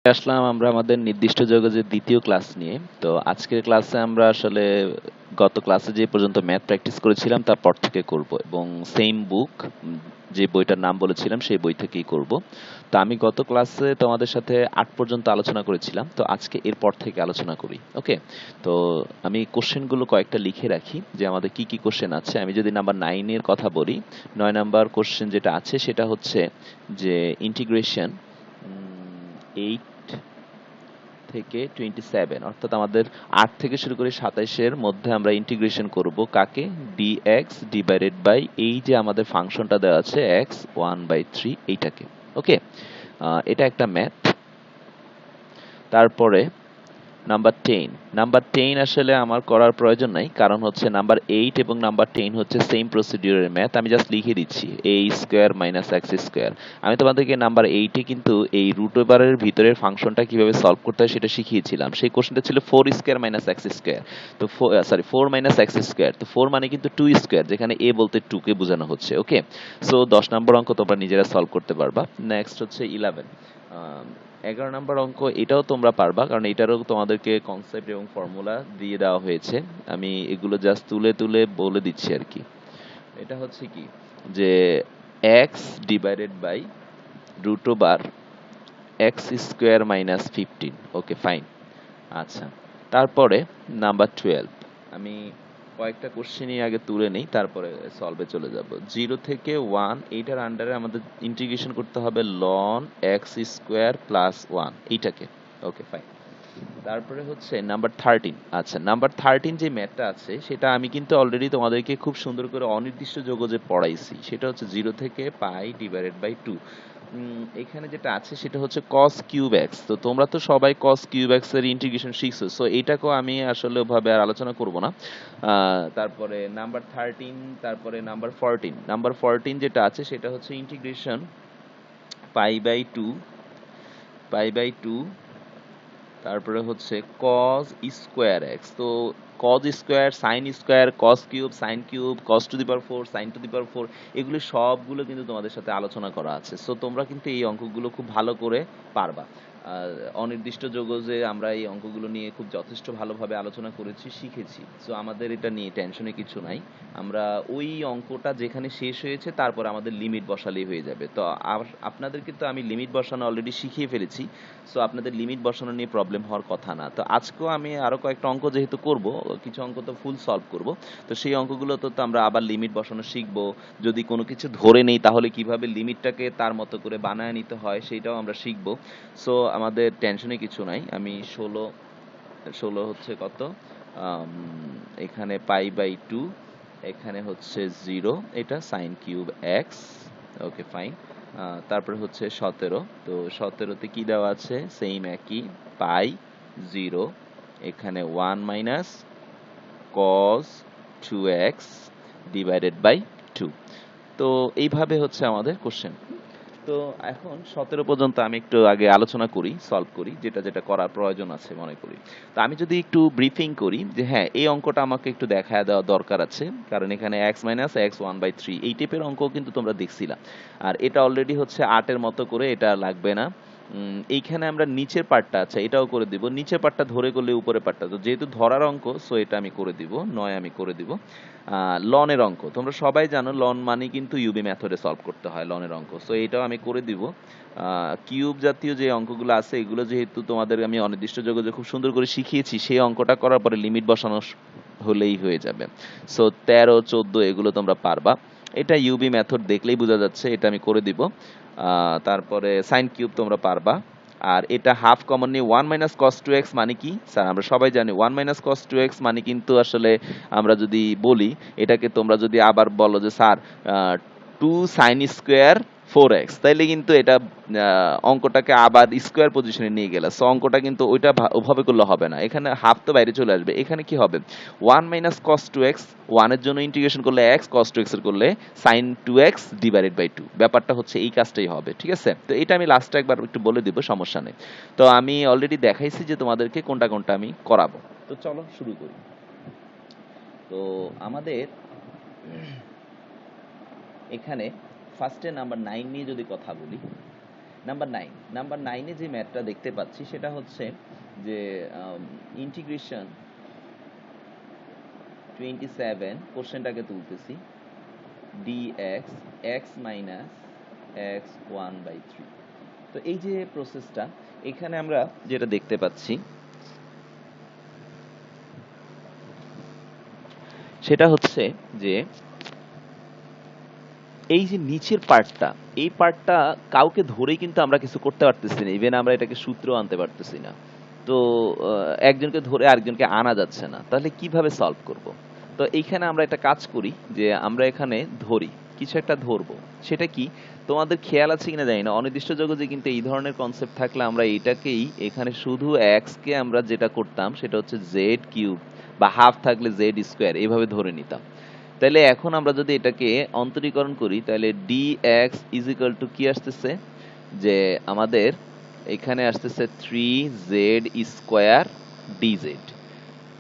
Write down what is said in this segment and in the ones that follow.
আসলাম আমরা আমাদের নির্দিষ্ট যোগাযোগের দ্বিতীয় ক্লাস নিয়ে। তো আজকের ক্লাসে আমরা আসলে গত ক্লাসে যে পর্যন্ত ম্যাথ প্র্যাকটিস করেছিলাম তারপর থেকে করব এবং সেম বুক, যে বইটার নাম বলেছিলাম সেই বই থেকেই করব। তো আমি গত ক্লাসে তোমাদের সাথে 8 পর্যন্ত আলোচনা করেছিলাম, তো আজকে এরপর থেকে আলোচনা করি। ওকে, তো আমি কোশ্চেনগুলো কয়েকটা লিখে রাখি যে আমাদের কি কি কোশ্চেন আছে। আমি যদি নাম্বার 9 এর কথা বলি, 9 নাম্বার কোশ্চেন যেটা আছে সেটা হচ্ছে যে ইন্টিগ্রেশন 8 থেকে 27, অর্থাৎ আমাদের 8 থেকে শুরু করে 27 মধ্যে আমরা ইন্টিগ্রেশন করব কাকে, dx ডিভাইডেড বাই এই যে আমাদের ফাংশনটা দেওয়া আছে x 1/3 এইটাকে। ওকে, এটা একটা ম্যাথ। তারপরে নাম্বার 10 আসলে আমার করার প্রয়োজন নাই, কারণ হচ্ছে নাম্বার 8 এবং নাম্বার 10 হচ্ছে সেম প্রসিডিউরের ম্যাথ। আমি জাস্ট লিখে দিচ্ছি a square minus x square. আমি তোমাদেরকে নাম্বার 8-এ কিন্তু এই রুট ওভারের ভিতরের ফাংশনটা কিভাবে সলভ করতে হয় সেটা শিখিয়েছিলাম। সেই কোশ্চেনটা ছিল 4 স্কোয়ার মাইনাস এক্স স্কোয়ার। তো 4 মাইনাস এক্স স্কোয়ার, তো 4 মানে কিন্তু 2 স্কোয়ার, যেখানে a বলতে 2 কে বোঝানো হচ্ছে। ওকে, সো 10 নম্বর অঙ্ক তোমরা নিজেরা সলভ করতে পারবা। নেক্সট হচ্ছে 11, 11 নম্বর অঙ্ক। এটাও তোমরা পারবা, কারণ এটারও তোমাদেরকে কনসেপ্ট এবং ফর্মুলা দিয়ে দেওয়া হয়েছে। আমি এগুলো জাস্ট তুলে তুলে বলে দিচ্ছি আর কি। এটা হচ্ছে কি যে x divided by root over x square minus 15। Okay fine. আচ্ছা, তারপরে নাম্বার 12, আমি কয়েকটা কোশ্চেনই আগে তুলে নেই, তারপরে সলভে চলে যাব। 0 থেকে 1 এইটার আন্ডারে আমাদের ইন্টিগ্রেশন করতে হবে লন এক্স স্কোয়ার প্লাস 1 এইটাকে। Okay fine. তারপরে হচ্ছে নাম্বার 13। আচ্ছা, নাম্বার 13 যে ম্যাথটা আছে সেটা আমি কিন্তু অলরেডি তোমাদেরকে খুব সুন্দর করে অনির্দিষ্ট যোগজে পড়াইছি। সেটা হচ্ছে 0 থেকে পাই ডিভাইডেড বাই 2। এখানে যেটা আছে সেটা হচ্ছে cos কিউব x। তো তোমরা তো সবাই cos কিউব x এর ইন্টিগ্রেশন শিখছো, সো এইটাকেও আমি আসলে ওভাবে আর আলোচনা করব না। তারপরে নাম্বার 13, তারপরে নাম্বার 14 যেটা আছে সেটা হচ্ছে ইন্টিগ্রেশন পাই বাই টু, তারপরে হচ্ছে cos স্কোয়ার x। তো cos square, sine square, cos cube, sine cube, cos to the power 4, sine to the power 4, এগুলো সবগুলো কিন্তু তোমাদের সাথে আলোচনা করা আছে। সো তোমরা কিন্তু এই অঙ্কগুলো খুব ভালো করে পারবা। আর অনির্দিষ্ট যোগজে আমরা এই অঙ্কগুলো নিয়ে খুব যথেষ্ট ভালোভাবে আলোচনা করেছি, শিখেছি। সো আমাদের এটা নিয়ে টেনশনে কিছু নাই। আমরা ওই অঙ্কটা যেখানে শেষ হয়েছে তারপর আমাদের লিমিট বসালেই হয়ে যাবে। তো আপনাদের কিন্তু আমি লিমিট বসানো অলরেডি শিখিয়ে ফেলেছি, সো আপনাদের লিমিট বসানো নিয়ে প্রবলেম হওয়ার কথা না। তো আজকেও আমি আরো কয়েকটা অঙ্ক যেহেতু করব, কিছু অঙ্ক তো ফুল সলভ করব, তো সেই অঙ্কগুলো তো আমরা আবার লিমিট বসানো শিখবো। যদি কোনো কিছু ধরে নেই তাহলে কিভাবে লিমিটটাকে তার মতো করে বানায় নিতে হয় সেটাও আমরা শিখবো। সো আমাদের টেনশনে কিছু নাই। আমি 16 হচ্ছে কত, এখানে পাই/2, এখানে হচ্ছে 0, এটা sine cube x. Okay fine. তারপরে হচ্ছে 17, তো 17-তে কি দেওয়া আছে, সেম একই, পাই 0, এখানে 1 minus cos 2x divided by 2। তো এইভাবে হচ্ছে আমাদের কোশ্চেন। তো এখন 17 পর্যন্ত আমি একটু আগে আলোচনা করি, সলভ করি, যেটা যেটা করার প্রয়োজন আছে মনে করি। তো আমি যদি একটু ব্রিফিং করি যে হ্যাঁ এই অঙ্কটা আমাকে একটু দেখায় দেওয়া দরকার আছে, কারণ এখানে এক্স মাইনাস এক্স 1/3 এই টাইপের অঙ্ক কিন্তু তোমরা দেখছিলা। আর এটা অলরেডি হচ্ছে 8-এর মতো করে, এটা লাগবে না। এইখানে আমরা নিচের পার্টটা আছে এটাও করে দিব, নিচের পার্টটা ধরে করলে উপরের পার্টটা, তো যেহেতু ধরার অঙ্ক সো এটা আমি করে দিব, 9 আমি করে দিব। লনের অঙ্ক তোমরা সবাই জানো, লন মানে কিন্তু ইউবি মেথডে সলভ করতে হয় লনের অঙ্ক, সো এটাও আমি করে দিব। কিউব জাতীয় যে অঙ্কগুলো আছে এগুলো যেহেতু তোমাদের আমি অনির্দিষ্ট যোগাযোগ খুব সুন্দর করে শিখিয়েছি, সেই অঙ্কটা করার পরে লিমিট বসানো হলেই হয়ে যাবে। সো 13, 14 এগুলো তোমরা পারবা। এটা ইউবি মেথড দেখলেই বোঝা যাচ্ছে, এটা আমি করে দিব। তারপরে সাইন কিউব তোমরা পারবা। আর এটা হাফ কমন নিয়ে 1 মাইনাস কস 2x মানে কি স্যার, আমরা সবাই জানি 1 মাইনাস কস 2x মানে কিন্তু আসলে আমরা যদি বলি এটাকে, তোমরা যদি আবার বলো যে স্যার 2 সাইন স্কোয়ার 4x, তাইলে কিন্তু এটা অঙ্কটাকে আবার স্কোয়ার পজিশনে নিয়ে গেলে, সো অঙ্কটা কিন্তু ওইটা ওভাবে করলে হবে না, এখানে হাফ তো বাইরে চলে আসবে। এখানে কি হবে, 1 মাইনাস কস 2x, 1 এর জন্য ইন্টিগ্রেশন করলে x, cos 2x এর করলে sin 2x ডিভাইডেড বাই 2, ব্যাপারটা হচ্ছে এই কাজটাই হবে। ঠিক আছে, তো এটা আমি লাস্টে একবার একটু বলে দিব, সমস্যা নেই। তো আমি অলরেডি দেখাইছি যে তোমাদেরকে কোনটা কোনটা আমি করাবো। তো চলো শুরু করি। তো আমাদের এখানে ফার্স্টে নাম্বার 9 নিয়ে যদি কথা বলি, নাম্বার 9 যে ম্যাথটা দেখতে পাচ্ছি সেটা হচ্ছে যে integration 27 কোশ্চেনটাকে তুলতেছি dx x minus x 1/3। তো এই যে প্রসেসটা এখানে আমরা যেটা দেখতে পাচ্ছি সেটা হচ্ছে যে এই যে নিচের পার্টটা, এই পার্টটা কাউকে ধরেই কিন্তু আমরা কিছু করতে পারতেছি না, ইভেন আমরা এটাকে সূত্র আনতে পারতেছি না। তো একজনকে ধরে আরেকজনকে আনা যাচ্ছে না, তাহলে কিভাবে সলভ করব? তো এইখানে আমরা একটা কাজ করি যে আমরা এখানে ধরি, কিছু একটা ধরবো। সেটা কি তোমাদের খেয়াল আছে কিনা জানি না, অনির্দিষ্ট জগতে কিন্তু এই ধরনের কনসেপ্ট থাকলে আমরা এটাকেই এখানে শুধু এক্স কে আমরা যেটা করতাম সেটা হচ্ছে জেড কিউব বা হাফ থাকলে জেড স্কোয়ার এভাবে ধরে নিতাম। তাহলে এখন আমরা যদি এটাকে অন্তরীকরণ করি তাহলে dx ইজ ইকুয়াল টু কি আসতেছে, যে আমাদের এখানে আসতেছে 3z স্কোয়ার dz।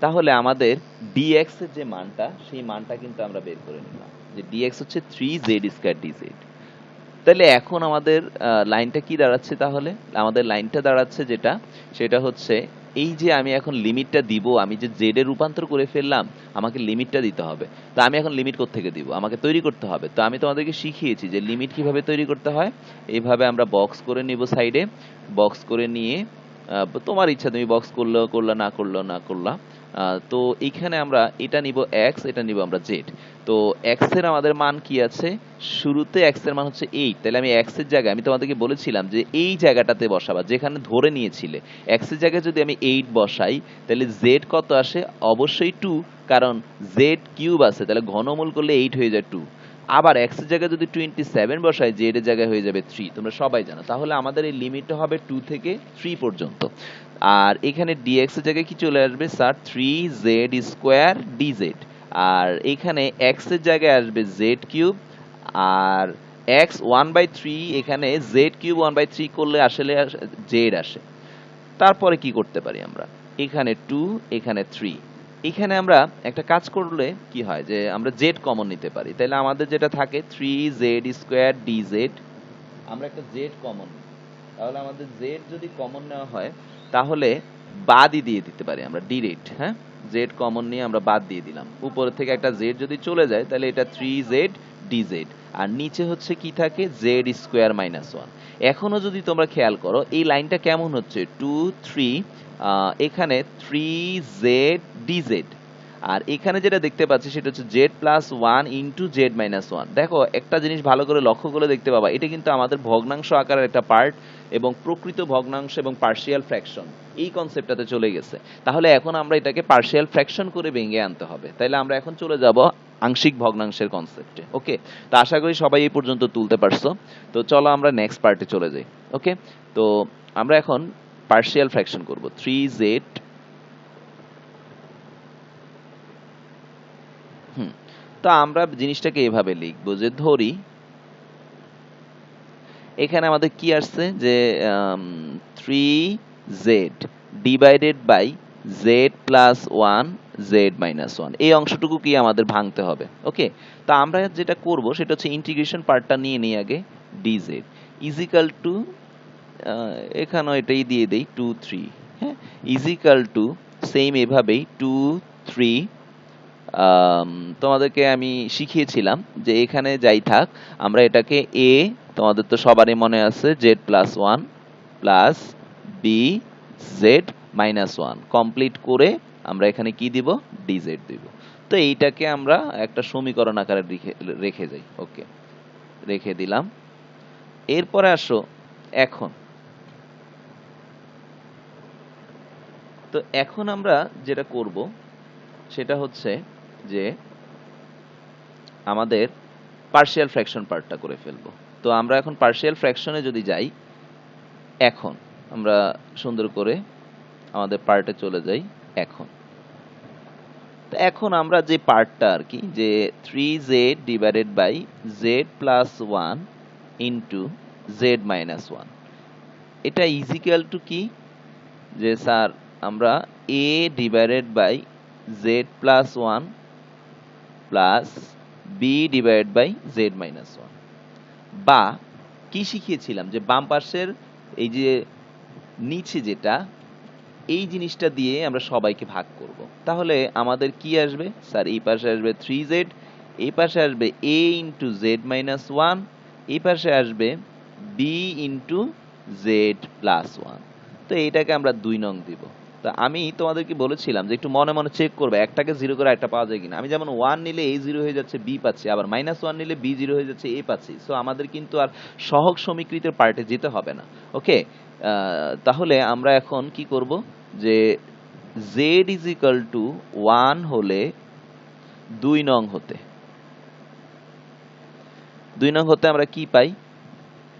তাহলে আমাদের dx এর যে মানটা সেই মানটা কিন্তু আমরা বের করে নিলাম, যে dx হচ্ছে 3z স্কোয়ার dz। তাহলে এখন আমাদের লাইনটা কি দাঁড়াচ্ছে, তাহলে আমাদের লাইনটা দাঁড়াচ্ছে যেটা সেটা হচ্ছে এই যে আমি এখন লিমিটটা দিব, আমি যে জেড এর রূপান্তর করে ফেললাম, আমাকে লিমিটটা দিতে হবে। তো আমি এখন লিমিট কোত্থেকে দিব, আমাকে তৈরি করতে হবে। তো আমি তোমাদেরকে শিখিয়েছি যে লিমিট কিভাবে তৈরি করতে হয়। এইভাবে আমরা বক্স করে নিব, সাইডে বক্স করে নিয়ে তোমার ইচ্ছা, তুমি বক্স করলো করলা, না করলো না করলা। তো এইখানে আমরা এটা নিব এক্স, এটা নিব আমরা জেড। তো এক্স এর আমাদের মান কি আছে, শুরুতে এক্স এর মান হচ্ছে 8। তাহলে আমি এক্স এর জায়গায়, আমি তোমাদেরকে বলেছিলাম যে এই জায়গাটাতে বসাবা যেখানে ধরে নিয়েছিলে। এক্স এর জায়গায় যদি আমি 8 বসাই তাহলে জেড কত আসে, অবশ্যই 2, কারণ জেড কিউব আছে, তাহলে ঘনমূল করলে 8 হয়ে যায় 2। আবার এক্স এর জায়গায় যদি 27 বসাই, জেড এর জায়গায় হয়ে যাবে 3, তোমরা সবাই জানো। তাহলে আমাদের এই লিমিটটা হবে 2 থেকে 3 পর্যন্ত। আর এখানে dx এর জায়গায় কি চলে আসবে স্যার, 3z স্কোয়ার dz। আর এখানে x এর জায়গায় আসবে z কিউব, আর x 1/3, এখানে z কিউব 1/3 করলে আসলে z আসে। তারপরে কি করতে পারি আমরা, এখানে 2, এখানে 3, এখানে আমরা একটা কাজ করলে কি হয় যে আমরা z কমন নিতে পারি। তাহলে আমাদের যেটা থাকে 3z স্কোয়ার dz, আমরা একটা z কমন নিই। তাহলে আমাদের z যদি কমন নেওয়া হয় তাহলে বাদই দিয়ে দিতে পারি আমরা ডিরেক্ট। হ্যাঁ, z কমন নিয়ে আমরা বাদ দিয়ে দিলাম, উপরে থেকে একটা z যদি চলে যায় তাহলে এটা 3z dz। আর নিচে হচ্ছে কি থাকে, z স্কোয়ার মাইনাস 1। এখনো যদি তোমরা খেয়াল করো এই লাইনটা কেমন হচ্ছে, 2 3, এখানে 3z dz। আর এখানে যেটা দেখতে পাচ্ছি সেটা হচ্ছে Z plus 1 into Z minus 1। দেখো একটা জিনিস ভালো করে লক্ষ্য করে দেখতে পাবা, এটা কিন্তু আমাদের ভগ্নাংশ আকারের একটা পার্ট, এবং প্রকৃত ভগ্নাংশ এবং পার্শিয়াল ফ্র্যাকশন এই কনসেপ্টটাতে চলে গেছে। তাহলে এখন আমরা এটাকে পার্শিয়াল ফ্র্যাকশন করে ভেঙে আনতে হবে। তাইলে আমরা এখন চলে যাব আংশিক ভগ্নাংশের কনসেপ্টে। ওকে, তো আশা করি সবাই এই পর্যন্ত তুলতে পারছো। তো চলো আমরা নেক্সট পার্টে চলে যাই। ওকে, তো আমরা এখন পার্শিয়াল ফ্র্যাকশন করব। 3z, তো আমরা জিনিসটাকে এভাবে লিখবো যে ধরি এখানে আমাদের কি আসছে, যে 3z divided by z plus 1 z minus 1, এই অংশটুকু কি আমাদের ভাঙতে হবে। ওকে, তো আমরা যেটা করব সেটা হচ্ছে ইন্টিগ্রেশন পার্টটা নিয়ে নিই আগে, dz ইজিক্যাল টু, এখানেও এটাই দিয়ে দেই 2 3, হ্যাঁ, ইজিক্যাল টু সেম এভাবেই 2 3। তোমাদেরকে আমি শিখিয়েছিলাম যে এখানে যাই থাক আমরা এটাকে a, তোমাদের তো সবারই মনে আছে z plus 1 plus b z minus 1 complete করে আমরা এখানে কি দিব, ডিজেড দিব। তো এইটাকে আমরা একটা সমীকরণ আকারে রেখে যাই। ওকে, রেখে দিলাম। এরপরে আসো এখন, তো এখন আমরা যেটা করব সেটা হচ্ছে যে আমাদের পার্শিয়াল ফ্র্যাকশন পার্টটা করে ফেলবো। তো আমরা এখন পার্শিয়াল ফ্র্যাকশনে যদি যাই, এখন আমরা সুন্দর করে আমাদের পার্টে চলে যাই। এখন তো এখন আমরা যে পার্টটা আর কি, যে 3z divided by z plus 1 into z minus 1, এটা ইজিক্যাল টু কি, যে স্যার আমরা a divided by z plus 1 plus b divided by z minus 1, বা কি শিখিয়েছিলাম যে বাম পাশের এই যে নিচে যেটা এই জিনিসটা দিয়ে আমরা সবাইকে ভাগ করব। তাহলে আমাদের কি আসবে স্যার? এই পাশে আসবে 3z, এই পাশে আসবে a into Z minus one, এই পাশে আসবে b into Z plus one. তো এইটাকে আমরা 2 নং দিব। তা আমি তোমাদেরকে বলেছিলাম যে একটু মনে মনে চেক করবে একটাকে 0 করে একটা পাওয়া যায় কিনা। আমি যেমন 1 নিলে a 0 হয়ে যাচ্ছে, b পাচ্ছি, আবার -1 নিলে b 0 হয়ে যাচ্ছে, a পাচ্ছি। সো আমাদের কিন্তু আর সহগ সমীকৃতের পার্টে যেতে হবে না। ওকে, তাহলে আমরা এখন কি করব যে z ইজ ইকাল টু 1 হলে 2 নং হতে, 2 নং হতে আমরা কি পাই?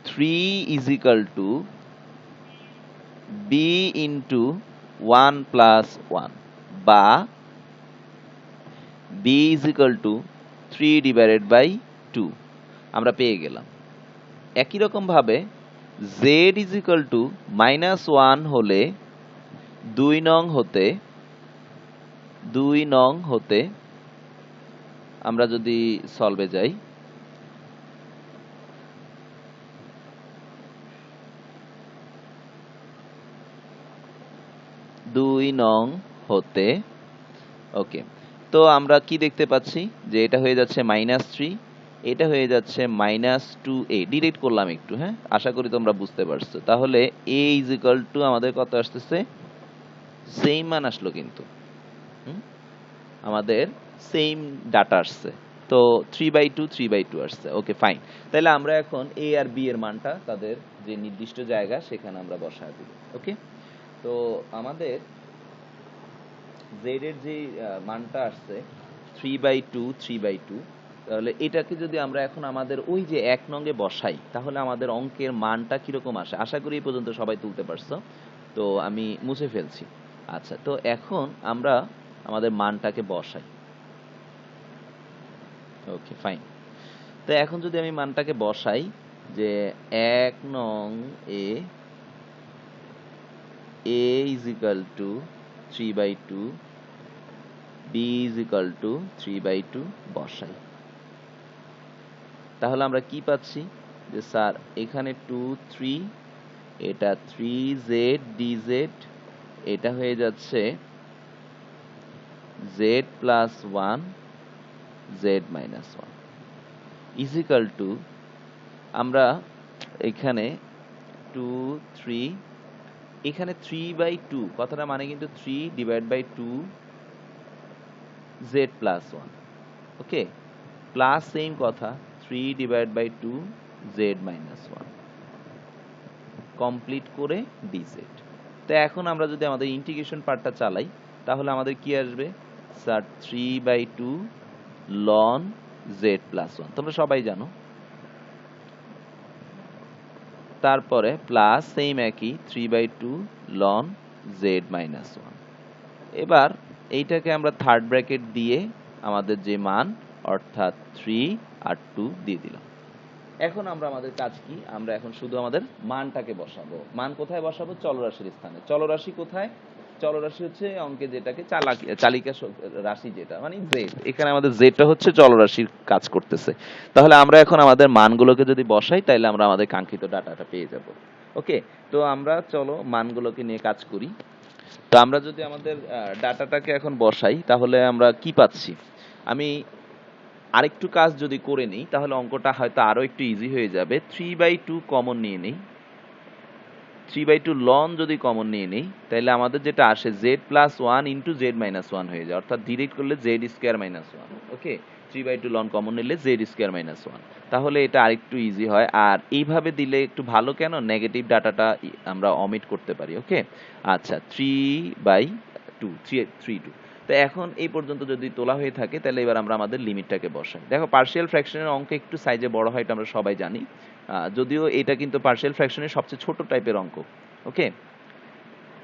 3 is equal to b into 1 plus 1 বা b is equal to 3 divided by 2 আমরা পেয়ে গেলাম। একই রকম ভাবে z ইজ ইকাল টু -1 হলে 2 নং হতে, 2 নং হতে আমরা যদি সলভে যাই, দুই নং হতে, ওকে, তো আমরা কি দেখতে পাচ্ছি যে এটা হয়ে যাচ্ছে -3, এটা হয়ে যাচ্ছে -2a। ডিলিট করলাম একটু, হ্যাঁ, আশা করি তোমরা বুঝতে পারছো। তাহলে a ইজ ইকাল টু আমাদের কত আসতেছে? সেম মান আসলো কিন্তু, আমাদের সেম ডাটা আসছে। তো 3/2 3/2 আসছে। ওকে, ফাইন। তাহলে আমরা এখন a আর b এর মানটা তাদের যে নির্দিষ্ট জায়গা সেখানে আমরা বসায় দিব। ওকে, তো আমাদের z এর যে মানটা আসছে 3/2 3/2, তাহলে এটাকে যদি আমরা এখন আমাদের ওই যে 1 নঙ্গে বসাই তাহলে আমাদের অঙ্কের মানটা কিরকম আসে? আশা করি এই পর্যন্ত সবাই তুলতে পারছো। তো আমি মুছে ফেলছি। আচ্ছা, তো এখন আমরা আমাদের মানটাকে বসাই। Okay, fine. তো এখন যদি আমি মানটাকে বসাই যে 1 নং A is equal to 3/2, b is equal to 3/2 বসাই, তাহলে আমরা কি পাচ্ছি যে স্যার এখানে 2 3, এটা 3z dz, এটা হয়ে যাচ্ছে z plus 1 z minus 1 is equal two, আমরা এখানে 2 3, এখানে 3/2 কথাটা মানে কিন্তু 3 divide by 2 z plus 1, okay, plus same কথা 3 divide by 2 z minus 1 complete করে dz। তো এখন আমরা যদি আমাদের ইন্টিগ্রেশন পার্টটা চালাই তাহলে আমাদের কি আসবে স্যার? 3/2 ln z প্লাস 1, তোমরা সবাই জানো। তারপরে প্লাস সেম একই 3/2 ln z মাইনাস 1। এবার এইটাকে আমরা থার্ড ব্র্যাকেট দিয়ে আমাদের যে মান অর্থাৎ 3 আর 2 দিয়ে দিলাম। এখন আমরা আমাদের কাজ কি? আমরা এখন শুধু আমাদের মানটাকে বসাবো। মান কোথায় বসাবো? চলরাশির স্থানে। চলরাশি কোথায়? চলরাশি হচ্ছে অঙ্কে যেটাকে চালিকা রাশি, যেটা মানে জেড। এখানে আমাদের জেডটা হচ্ছে চলরাশির কাজ করতেছে। তাহলে আমরা এখন আমাদের মানগুলোকে যদি বসাই তাহলে আমরা আমাদের কাঙ্ক্ষিত ডাটাটা পেয়ে যাব। ওকে, তো আমরা চলো মানগুলোকে নিয়ে কাজ করি। তো আমরা যদি আমাদের ডাটাটাকে এখন বসাই তাহলে আমরা কি পাচ্ছি? আমি আরেকটু কাজ যদি করে নিই তাহলে অঙ্কটা হয়তো আরো একটু ইজি হয়ে যাবে। 3/2 কমন নিয়ে নেই, 3/2 লন যদি কমন নিয়ে নেই তাহলে আমাদের যেটা আসে z plus 1 into Z minus 1 হয়ে যায়, অর্থাৎ ডিরেক্ট করলে জেড স্কোয়ার মাইনাস 1। ওকে, 3/2 লন কমন নিলে জেড স্কোয়ার মাইনাস 1, তাহলে এটা আরেকটু ইজি হয়। আর এইভাবে দিলে একটু ভালো, কেন? নেগেটিভ ডাটাটা আমরা অমিট করতে পারি। ওকে, আচ্ছা, 3/2 3/2। তো এখন এই পর্যন্ত যদি তোলা হয়ে থাকে তাহলে এবার আমরা আমাদের লিমিটটাকে বসাই। দেখো, পার্শিয়াল ফ্র্যাকশনের অঙ্ক একটু সাইজে বড় হয়, এটা আমরা সবাই জানি। যদিও এটা কিন্তু পার্শিয়াল ফ্র্যাকশনের সবচেয়ে ছোট টাইপের অঙ্ক। ওকে,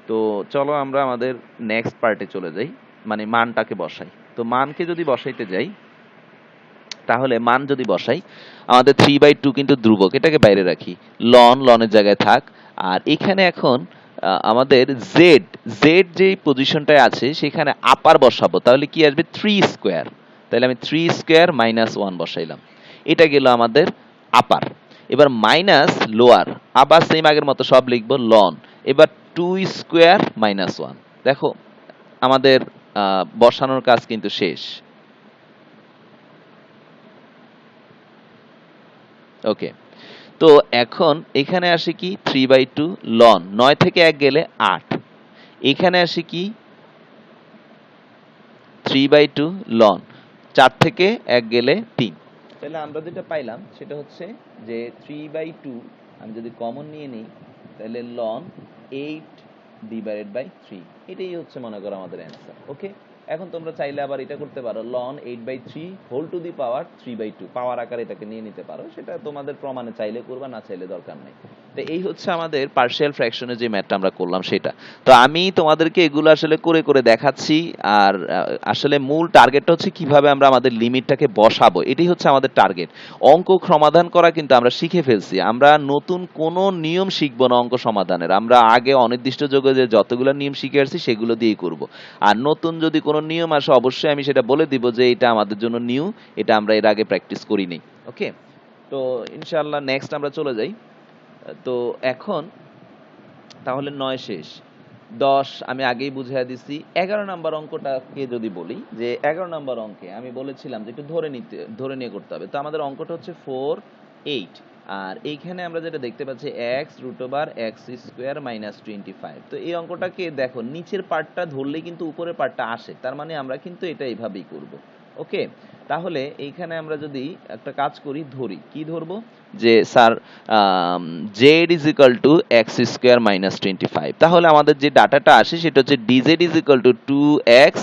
তো চলো আমরা আমাদের নেক্সট পার্টে চলে যাই, মানে মানটাকে বসাই। তো মানকে যদি বসাইতে যাই তাহলে মান যদি বসাই, আমাদের 3/2 কিন্তু ধ্রুবক, এটাকে বাইরে রাখি, লনের জায়গায় থাক। আর এখানে এখন আমাদের জেড জেড যেই পজিশনটায় আছে সেখানে আপার বসাবো, তাহলে কি আসবে? 3 স্কোয়ার। তাহলে আমি 3 স্কোয়ার মাইনাস 1 বসাইলাম, এটা গেল আমাদের আপার। এবার মাইনাস লোয়ার, আবার সেম আগের মতো সব লিখবো লন। এবার 2 স্কোয়ার মাইনাস 1। দেখো আমাদের বসানোর কাজ কিন্তু শেষ। ওকে, তো এখন এখানে আসি কি 3/2 লন, 9 থেকে 1 গেলে 8। এখানে আসি কি 3/2 লন, 4 থেকে 1 গেলে 3। তাহলে আমরা যেটা পাইলাম সেটা হচ্ছে যে 3/2 আমি যদি কমন নিয়ে নিই তাহলে লন 8/3, এটাই হচ্ছে মনে করো আমাদের অ্যান্সার। ওকে, এখন তোমরা চাইলে আবার এটা করতে পারো, লন 8/3 হোল টু দি পাওয়ার 3/2 পাওয়ার আকারে এটাকে নিয়ে নিতে পারো, সেটা তোমাদের প্রমাণে চাইলে করবা, না চাইলে দরকার নেই। তো এই হচ্ছে আমাদের পার্শিয়াল ফ্র্যাকশনের যে ম্যাথটা আমরা করলাম সেটা। তো আমি তোমাদেরকে এগুলো আসলে করে করে দেখাচ্ছি। আর আসলে মূল টার্গেটটা হচ্ছে কিভাবে আমরা আমাদের লিমিটটাকে বসাবো, এটাই হচ্ছে আমাদের টার্গেট। অঙ্ক সমাধান করা কিন্তু আমরা শিখে ফেলছি, আমরা নতুন কোনো নিয়ম শিখবো না অঙ্ক সমাধানের। আমরা আগে অনির্দিষ্ট যোগে যে যতগুলো নিয়ম শিখে আসছি সেগুলো দিয়েই করব। আর নতুন যদি কোনো নিয়ম আসে অবশ্যই আমি সেটা বলে দিব যে এটা আমাদের জন্য নিউ, এটা আমরা এর আগে প্র্যাকটিস করিনি। ওকে, তো ইনশাআল্লাহ নেক্সট আমরা চলে যাই। তো এখন তাহলে 9 শেষ, 10 আমি আগেই বুঝিয়ে দিছি। 11 নাম্বার অঙ্কটাকে যদি বলি, যে 11 নাম্বার অঙ্কে আমি বলেছিলাম যে একটু ধরে নিয়ে করতে হবে। তো আমাদের অঙ্কটা হচ্ছে 4 8, আর এইখানে আমরা যেটা দেখতে পাচ্ছি x root over x square minus 25। তো এই অঙ্কটাকে দেখো নিচের পার্টটা ধরলেই কিন্তু উপরের পার্টটা আসে, তার মানে আমরা কিন্তু এটা এইভাবেই করব। ওকে, তাহলে এইখানে আমরা যদি একটা কাজ করি, ধরি কি ধরবো, যে sir z is equal to x square minus 25, তাহলে আমাদের যে ডাটাটা আসে সেটা হচ্ছে d z is equal to 2x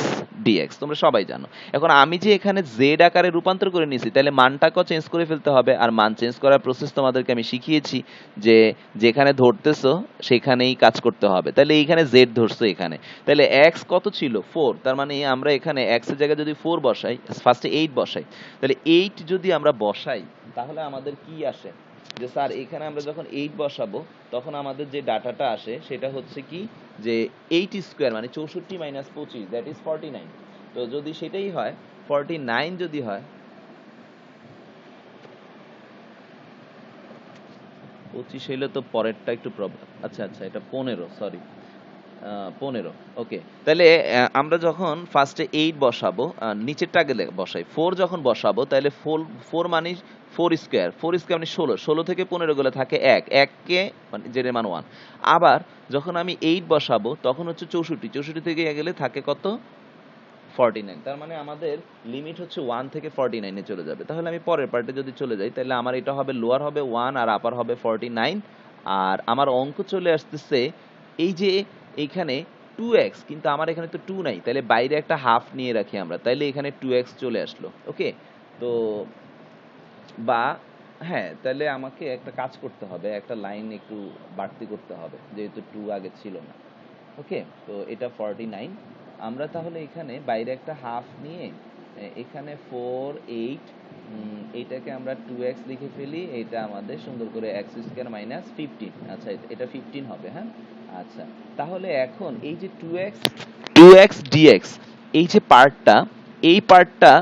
d x, তোমরা সবাই জানো। এখন আমি যে এখানে জেড আকারে রূপান্তর করে নিয়েছি, তাহলে মানটাকেও চেঞ্জ করে ফেলতে হবে। আর মান চেঞ্জ করার প্রসেস তোমাদেরকে আমি শিখিয়েছি, যে যেখানে ধরতেছো সেখানেই কাজ করতে হবে। তাহলে এইখানে জেড ধরছো এখানে, তাহলে এক্স কত ছিল 4, তার মানে আমরা এখানে এক্স এর জায়গায় যদি 4 বসাই, ফার্স্টে 8 বসাই, তাহলে 8 যদি আমরা বসাই তাহলে আমাদের কি আসে, যে স্যার এখানে আমরা যখন 8 বসাবো তখন আমাদের যে ডাটাটা আসে সেটা হচ্ছে কি, যে 8 স্কোয়ার মানে 64 মাইনাস 25, দ্যাট ইজ 49। তো যদি সেটাই হয় 49 যদি হয়, 25 হইলে তো পরেরটা একটু প্রবলেম। আচ্ছা আচ্ছা, এটা 15, সরি 15। ওকে, তাহলে আমরা যখন ফার্স্টে 8 বসাবো, নিচেরটা আগে বসাই, 4 যখন বসাবো তাহলে 4 মানে 4 স্কোয়ার, 4 স্কোয়ার মানে 16, 16 থেকে 15 গেলে থাকে 1, 1 কে মানে জেড এর মান 1। আবার যখন আমি 8 বসাবো তখন হচ্ছে 64, 64 থেকে গেলে থাকে কত 49, তার মানে আমাদের লিমিট হচ্ছে 1 থেকে 49 এ চলে যাবে। তাহলে আমি পরের পার্টে যদি চলে যাই, তাহলে আমার এটা হবে লোয়ার হবে 1 আর আপার হবে 49। আর আমার অঙ্ক চলে আসতেছে এই যে এইখানে 2x, কিন্তু আমার এখানে তো 2 নাই, তাহলে বাইরে একটা হাফ নিয়ে রাখি আমরা, তাইলে এখানে 2x চলে আসলো। ওকে, তো বা হ্যাঁ, তাহলে আমাকে একটা কাজ করতে হবে, একটা লাইন একটু বাড়তি করতে হবে যেহেতু 2 আগে ছিল না। ওকে, তো এটা 49। আমরা তাহলে এখানে বাইরে একটা হাফ নিয়ে এখানে 4 8, এইটাকে আমরা 2x লিখে ফেলি, এটা আমাদের সুন্দর করে এক্স স্কোয়ার মাইনাস 15। আচ্ছা, এটা 15 হবে। হ্যাঁ, আচ্ছা, তাহলে এখন এই যে 2x dx এই যে পার্টটা, এই পার্টটা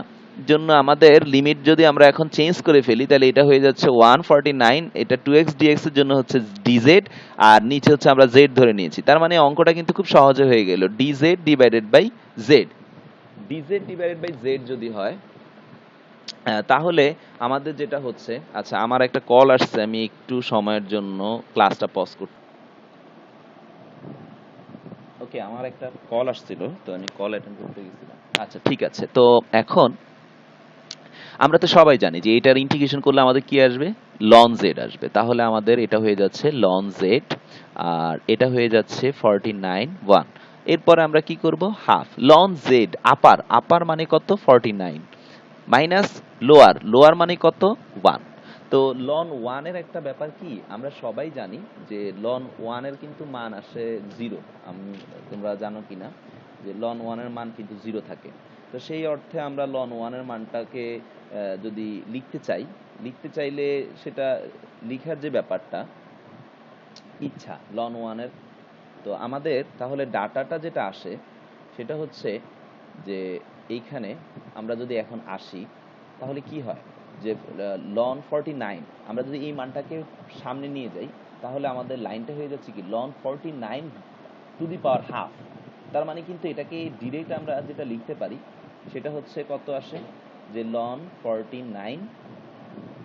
জন্য আমাদের লিমিট যদি আমরা এখন চেঞ্জ করে ফেলি তাহলে এটা হয়ে যাচ্ছে 149, এটা 2x dx এর জন্য হচ্ছে dz, আর নিচে হচ্ছে আমরা z ধরে নিয়েছি। তার মানে অঙ্কটা কিন্তু খুব সহজে হয়ে গেল, dz divided by z। dz divided by z যদি হয় তাহলে আমাদের যেটা হচ্ছে, আচ্ছা আমার একটা কল আসছে, আমি একটু সময়ের জন্য ক্লাসটা পজ করতে। ওকে, আমার একটা কল আসছিল, তো আমি কল অ্যাটেন্ড করতে গেছিলাম। আচ্ছা ঠিক আছে, তো এখন আমরা তো সবাই জানি যে এটার ইন্টিগ্রেশন করলে আমাদের কি আসবে, লন জেড আসবে। তাহলে আমাদের এটা হয়ে যাচ্ছে লন জেড, আর এটা হয়ে যাচ্ছে 49 1। এরপরে আমরা কি করব, হাফ লন জেড আপার, আপার মানে কত 49, মাইনাস লোয়ার, লোয়ার মানে কত 1। তো লন 1 এর একটা ব্যাপার কি, আমরা সবাই জানি যে লন 1 এর কিন্তু মান আসে 0। তোমরা জানো কিনা যে লন 1 এর মান কিন্তু 0 থাকে। তো সেই অর্থে আমরা লন 1 এর মানটাকে যদি লিখতে চাইলে সেটা লিখার যে ব্যাপারটা ইচ্ছা লন 1 এর, তো আমাদের তাহলে ডাটাটা যেটা আসে সেটা হচ্ছে যে এইখানে আমরা যদি এখন আসি তাহলে কি হয়, যে লন 49, আমরা যদি এই মানটাকে সামনে নিয়ে যাই তাহলে আমাদের লাইনটা হয়ে যাচ্ছে কি ln 49 to the power half. তার মানে কিন্তু এটাকে ডিরেক্ট আমরা যেটা লিখতে পারি সেটা হচ্ছে কত আসে, যে ln 49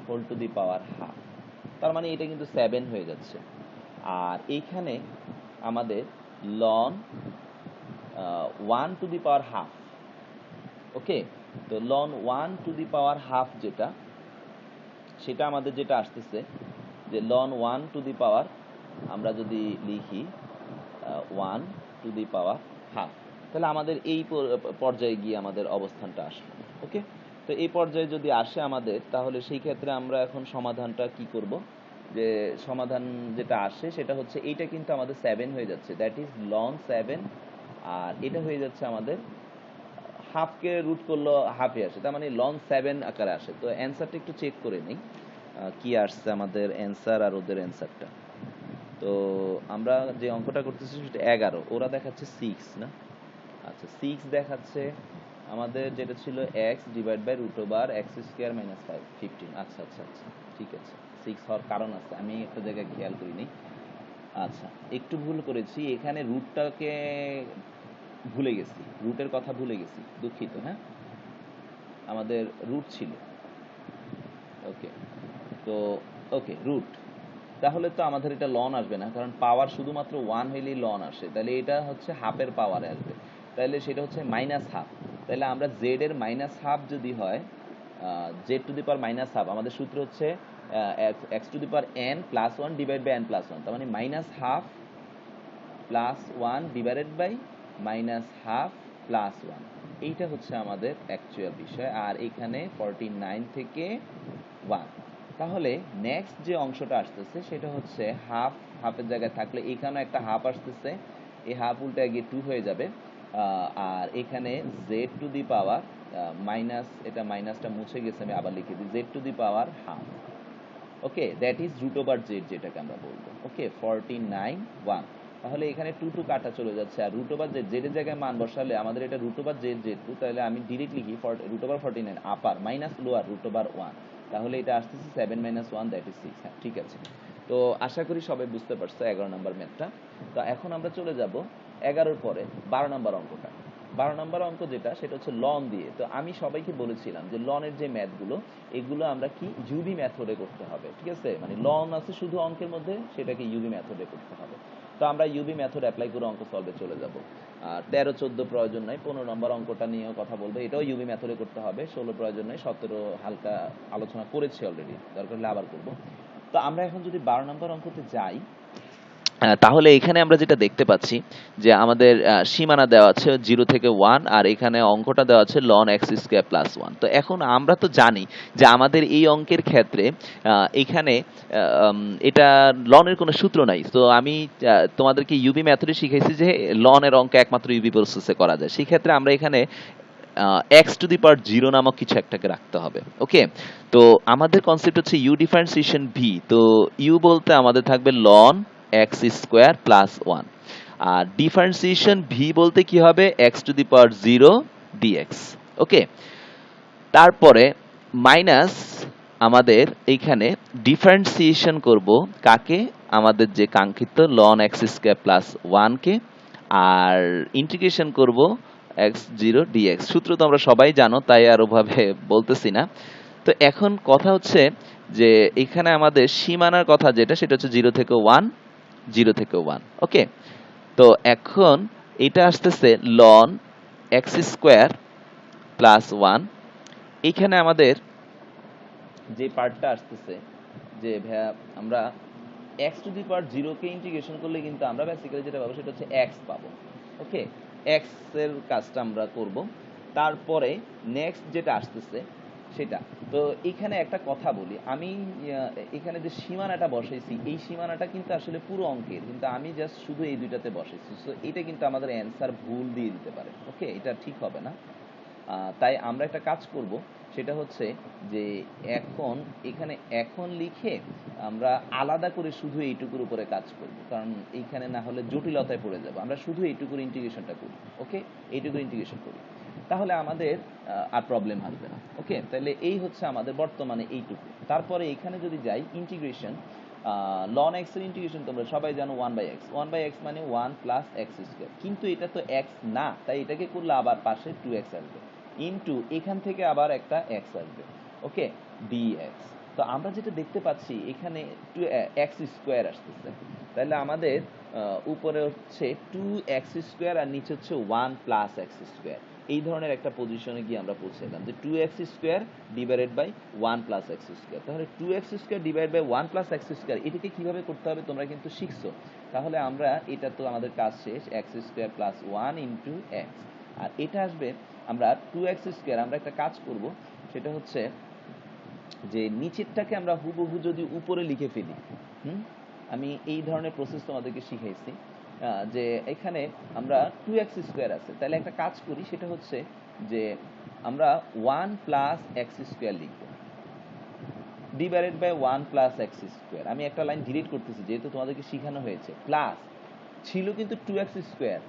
whole to the power half. তার মানে এটা কিন্তু 7 হয়ে যাচ্ছে। আর এইখানে আমাদের ln 1 to the power half, okay. তো ln 1 to the power half যেটা, সেটা আমাদের যেটা আসতেছে যে লন 1 টু দি পাওয়ার, আমরা যদি লিখি 1 টু দি পাওয়ার হাফ, তাহলে আমাদের এই পর্যায়ে গিয়ে আমাদের অবস্থানটা আসবে, ওকে। তো এই পর্যায়ে যদি আসে আমাদের, তাহলে সেই ক্ষেত্রে আমরা এখন সমাধানটা কি করব, যে সমাধান যেটা আসে সেটা হচ্ছে এইটা কিন্তু আমাদের 7 হয়ে যাচ্ছে, দ্যাট ইজ লন 7। আর এটা হয়ে যাচ্ছে আমাদের হাফকে রুট করলো হাফে আসে, তার মানে লন 7 আকারে আসে। তো অ্যান্সারটা একটু চেক করে নিই কি আসছে আমাদের অ্যান্সার আর ওদের অ্যান্সারটা। তো আমরা যে অঙ্কটা করতেছি সেটা 11, ওরা দেখাচ্ছে 6 না? আচ্ছা 6 দেখাচ্ছে আমাদের, যেটা ছিল x divide by root over x square minus 15। আচ্ছা আচ্ছা আচ্ছা, ঠিক আছে। 6 হওয়ার কারণ আছে, আমি একটা জায়গায় খেয়াল করিনি। আচ্ছা, একটু ভুল করেছি, এখানে রুটটাকে ভুলে গেছি, রুটের কথা ভুলে গেছি, দুঃখিত। হ্যাঁ, আমাদের রুট ছিল, ওকে। তো ওকে রুট, তাহলে তো আমাদের এটা লন আসবে না, কারণ পাওয়ার শুধুমাত্র 1 হইলেই লন আসে, তাহলে এটা হচ্ছে হাফের পাওয়ারে আসবে, তাহলে সেটা হচ্ছে মাইনাস হাফ। তাহলে আমরা জেড এর মাইনাস হাফ যদি হয়, z to the power minus half, আমাদের সূত্র হচ্ছে x to the power n plus 1 divide by n plus 1, তার মানে minus half plus 1 divided by minus half plus 1, এইটা হচ্ছে আমাদের অ্যাকচুয়াল বিষয়। আর এখানে 49 থেকে 1, তাহলে নেক্সট যে অংশটা আসতেছে সেটা হচ্ছে হাফ, হাফের জায়গায় থাকলে এখানেও একটা হাফ আসতেছে, এই হাফ উল্টে গিয়ে 2 হয়ে যাবে। আর এখানে z to the power minus, এটা মাইনাসটা মুছে গেছে, আমি আবার লিখে দিই, z to the power half, okay, that is root over z যেটাকে আমরা বলবো, ওকে। 49 1, তাহলে এখানে 2 2 কাটা চলে যাচ্ছে, আর রুট ওভার জেড, জেডের জায়গায় মান বসালে আমাদের এটা রুট ওভার জেড যেহেতু, তাহলে আমি ডিরেক্ট লিখি রুট ওভার 49 আপার মাইনাস লোয়ার রুট ওভার 1, তাহলে এটা আসতেছে 7 মাইনাস 1 দ্যাট ইজ 6। হ্যাঁ, ঠিক আছে। তো আশা করি সবাই বুঝতে পারছো 11 নম্বর ম্যাথটা। তো এখন আমরা চলে যাব 11-র পরে 12 নম্বর অঙ্কটা। 12 নম্বর অঙ্ক যেটা, সেটা হচ্ছে লন দিয়ে। তো আমি সবাইকে বলেছিলাম যে লনের যে ম্যাথগুলো, এগুলো আমরা কি ইউবি মেথডে করতে হবে, ঠিক আছে। মানে লন আছে শুধু অঙ্কের মধ্যে, সেটাকে ইউবি মেথডে করতে হবে। তো আমরা ইউবি মেথড অ্যাপ্লাই করে অঙ্ক সলভে চলে যাব। আর 13 14 প্রয়োজন নাই, 15 নম্বর অঙ্কটা নিয়েও কথা বলবো, এটাও ইউবি মেথডে করতে হবে। 16 প্রয়োজন নাই, 17 হালকা আলোচনা করেছি অলরেডি, দরকার হলে আবার করবো। তো আমরা এখন যদি 12 নম্বর অঙ্কতে যাই, তাহলে এখানে আমরা যেটা দেখতে পাচ্ছি যে আমাদের সীমানা দেওয়া আছে 0 থেকে 1, আর এখানে অঙ্কটা দেওয়া আছে লন এক্স স্কোয়ার প্লাস 1। তো এখন আমরা তো জানি যে আমাদের এই অঙ্কের ক্ষেত্রে এখানে এটা লনের কোনো সূত্র নাই। তো আমি তোমাদেরকে ইউবি মেথডে শিখাইছি যে লনের অঙ্ক একমাত্র ইউবি প্রসেসে করা যায়। সেই ক্ষেত্রে আমরা এখানে এক্স টু দি পাওয়ার 0 নামক কিছু একটাকে রাখতে হবে, ওকে। তো আমাদের কনসেপ্ট হচ্ছে ইউ ডিফারেন্সিয়েশন ভি। তো ইউ বলতে আমাদের থাকবে লন এক্স স্কোয়ার প্লাস 1, আর ডিফারেন্সিয়েশন ভি বলতে কি হবে, x to the power 0 dx, okay. তারপরে মাইনাস আমাদের এইখানে ডিফারেন্সিয়েশন করব কাকে, আমাদের যে কাঙ্ক্ষিত লন এক্স স্কোয়ার প্লাস 1 কে, আর ইন্টিগ্রেশন করব এক্স 0 ডিএক্স। সূত্র তো আমরা সবাই জানো, তাই আর ওভাবে বলতেছি না। তো এখন কথা হচ্ছে যে এখানে আমাদের সীমানার কথা যেটা, সেটা হচ্ছে 0 থেকে 1, 0 থেকে 1, ওকে। তো এখন এটা আসতেছে লন এক্স স্কোয়ার প্লাস 1। এইখানে আমাদের যে পার্টটা আসতেছে, যে ভাইয়া আমরা x to the power 0 K integration করলে কিন্তু আমরা বেসিক্যালি যেটা পাবো সেটা হচ্ছে এক্স পাবো, ওকে। এক্স এর কাজটা আমরা করব। তারপরে নেক্সট যেটা আসতেছে সেটা, তো এখানে একটা কথা বলি, আমি এখানে যে সীমানাটা বসাইছি, এই সীমানাটা কিন্তু আসলে পুরো অঙ্কের, কিন্তু আমি জাস্ট শুধু এই দুইটাতে বসাইছি। সো এটা কিন্তু আমাদের অ্যান্সার ভুল দিয়ে দিতে পারে, ওকে, এটা ঠিক হবে না। তাই আমরা একটা কাজ করব, সেটা হচ্ছে যে এখন এখানে এখন লিখে আমরা আলাদা করে শুধু এইটুকুর উপরে কাজ করব, কারণ এইখানে না হলে জটিলতায় পড়ে যাব। আমরা শুধু এইটুকুর ইন্টিগ্রেশনটা করি, ওকে, এইটুকুর ইন্টিগ্রেশন করি। তাহলে আমাদের আর প্রবলেম আসবে না। ওকে, তাহলে এই হচ্ছে আমাদের বর্তমানে এইটুকু। তারপরে এখানে যদি যাই ইন্টিগ্রেশন, লন এক্স এর ইন্টিগ্রেশন তোমরা সবাই জানো 1/x, 1/x মানে 1 প্লাস এক্স স্কোয়ার, কিন্তু এটা তো এক্স না, তাই এটাকে করলে আবার পাশে 2x আসবে, ইন্টু এখান থেকে আবার একটা এক্স আসবে। ওকে, dx। তো আমরা যেটা দেখতে পাচ্ছি এখানে এক্স স্কোয়ার আসতেছে, তাহলে আমাদের উপরে হচ্ছে 2x স্কোয়ার আর নিচে হচ্ছে 1 প্লাস এক্স স্কোয়ার। এই ধরনের একটা পজিশনে গিয়ে আমরা পৌঁছালাম যে 2x square divided by 1 plus x square. তাহলে 2x square divide by 1 plus x square, এটাকে কিভাবে করতে হবে তোমরা কিন্তু শিখছো। তাহলে আমরা এটা তো আমাদের কাজ শেষ, x square plus 1 into x, আর এটা আসবে আমরা 2x স্কোয়ার। আমরা একটা কাজ করব, সেটা হচ্ছে যে নিচেরটাকে আমরা হুবহু যদি উপরে লিখে ফেলি, আমি এই ধরনের প্রসেস তোমাদেরকে শিখাইছি, যে এখানে আমরা 2x স্কোয়ার আছে, তাহলে একটা কাজ করি, সেটা হচ্ছে যে আমরা 1 প্লাস এক্স স্কোয়ার লিখব divided by 1 plus x square. আমি একটা লাইন ডিলিট করতেছি যেহেতু তোমাদেরকে শেখানো হয়েছে। প্লাস ছিল কিন্তু 2x স্কোয়ার,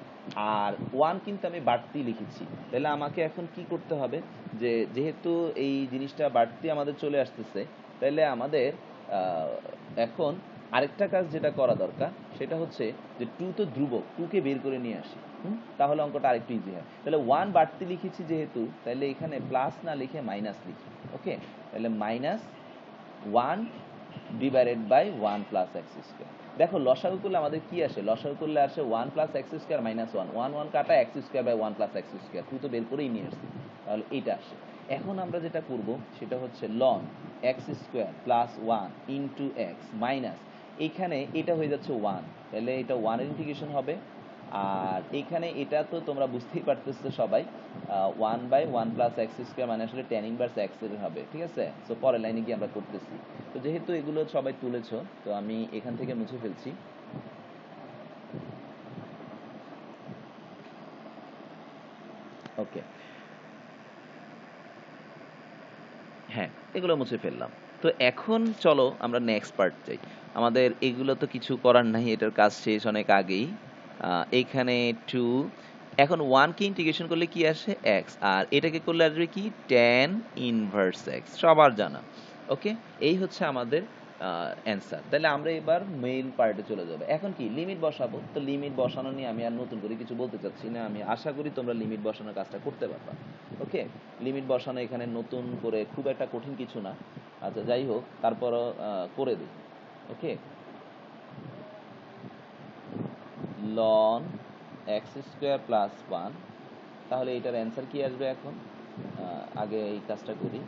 আর 1 কিন্তু আমি বাড়তি লিখেছি। তাহলে আমাকে এখন কি করতে হবে, যে যেহেতু এই জিনিসটা বাড়তি আমাদের চলে আসতেছে, তাহলে আমাদের এখন আরেকটা কাজ যেটা করা দরকার, সেটা হচ্ছে যে 2 তো ধ্রুবক, 2 কে বের করে নিয়ে আসি, তাহলে অঙ্কটা আরেকটু ইজি হয়। তাহলে 1 বাড়তি লিখেছি যেহেতু, তাহলে এখানে প্লাস না লিখে মাইনাস লিখি। ওকে, তাহলে minus 1 divided by 1 plus x square. দেখো লসাগু করলে আমাদের কি আসে, লসাগু করলে আসে 1 প্লাস এক্স স্কোয়ার মাইনাস 1, 1 1 কাটা x square by 1 plus x square, তুই তো বের করেই নিয়ে আসছি, তাহলে এইটা আসে। এখন আমরা যেটা করব সেটা হচ্ছে ln x square plus 1 into x minus, এইখানে এটা হয়ে যাচ্ছে 1, তাহলে এটা 1 এর ইন্টিগ্রেশন হবে। আর এখানে এটা তো তোমরা বুঝতেই পারতেছো সবাই, 1/1 প্লাস এক্স স্কোয়ার মানে আসলে tan ইনভার্স এক্স এর হবে, ঠিক আছে। সো পরের লাইনে গিয়ে আমরা করতেছি। তো যেহেতু এগুলো সবাই তুলেছো, তো আমি এখান থেকে মুছে ফেলছি। ওকে, হ্যাঁ, এগুলো মুছে ফেললাম। তো এখন চলো আমরা নেক্সট পার্ট যাই। আমাদের এগুলো তো কিছু করার নাই, এটার কাজ শেষ অনেক আগেই। এইখানে 2, এখন 1 কে ইন্টিগ্রেশন করলে কি আসে x, আর এটাকে করলে আসবে কি tan ইনভার্স x, সবার জানা। ওকে, এই হচ্ছে আমাদের অ্যান্সার। তাহলে আমরা এবার মেইন পার্টে চলে যাবো। এখন কি লিমিট বসাবো, তো লিমিট বসানো নিয়ে আমি আর নতুন করে কিছু বলতে চাচ্ছি না, আমি আশা করি তোমরা লিমিট বসানোর কাজটা করতে পারবা। ওকে, লিমিট বসানো এখানে নতুন করে খুব একটা কঠিন কিছু না। আচ্ছা যাই হোক, তারপরও করে দিই। ওকে, লন এক্স স্কোয়ার প্লাস 1, তাহলে এটার অ্যান্সার কি আসবে এখন, আগে এই কাজটা করি।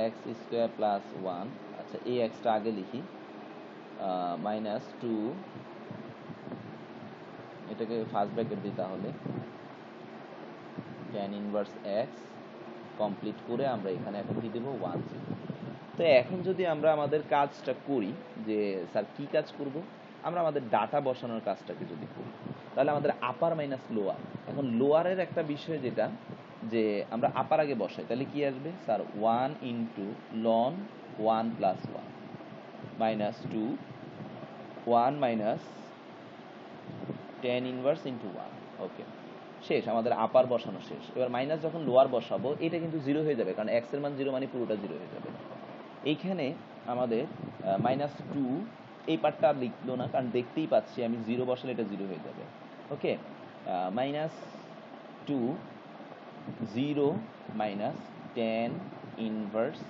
এক্স স্কোয়ার প্লাস 1, আচ্ছা এই এক্সটা আগে লিখি, মাইনাস 2, এটাকে ফার্স্ট ব্র্যাকেট দিই, তাহলে tan ইনভার্স এক্স কমপ্লিট করে আমরা এখানে এখন কি দেবো 1 0। তো এখন যদি আমরা আমাদের কাজটা করি, যে স্যার কি কাজ করব, আমরা আমাদের ডাটা বসানোর কাজটাকে যদি করি, তাহলে আমাদের আপার মাইনাস লোয়ার। এখন লোয়ারের একটা বিষয় যেটা, যে আমরা আপার আগে বসাই, তাহলে কি আসবে sir 1 into loan 1 plus 1 minus 2, 1 minus tan inverse into 1। ওকে, শেষ, আমাদের আপার বসানো শেষ। এবার মাইনাস যখন লোয়ার বসাবো, এটা কিন্তু জিরো হয়ে যাবে, কারণ এক্স এর মান জিরো মানে পুরোটা জিরো হয়ে যাবে। এইখানে আমাদের মাইনাস 2, এই পার্টটা আর লিখলো না, কারণ দেখতেই পাচ্ছি আমি জিরো বসালে এটা জিরো হয়ে যাবে। ওকে, মাইনাস 2 0 মাইনাস tan ইনভার্স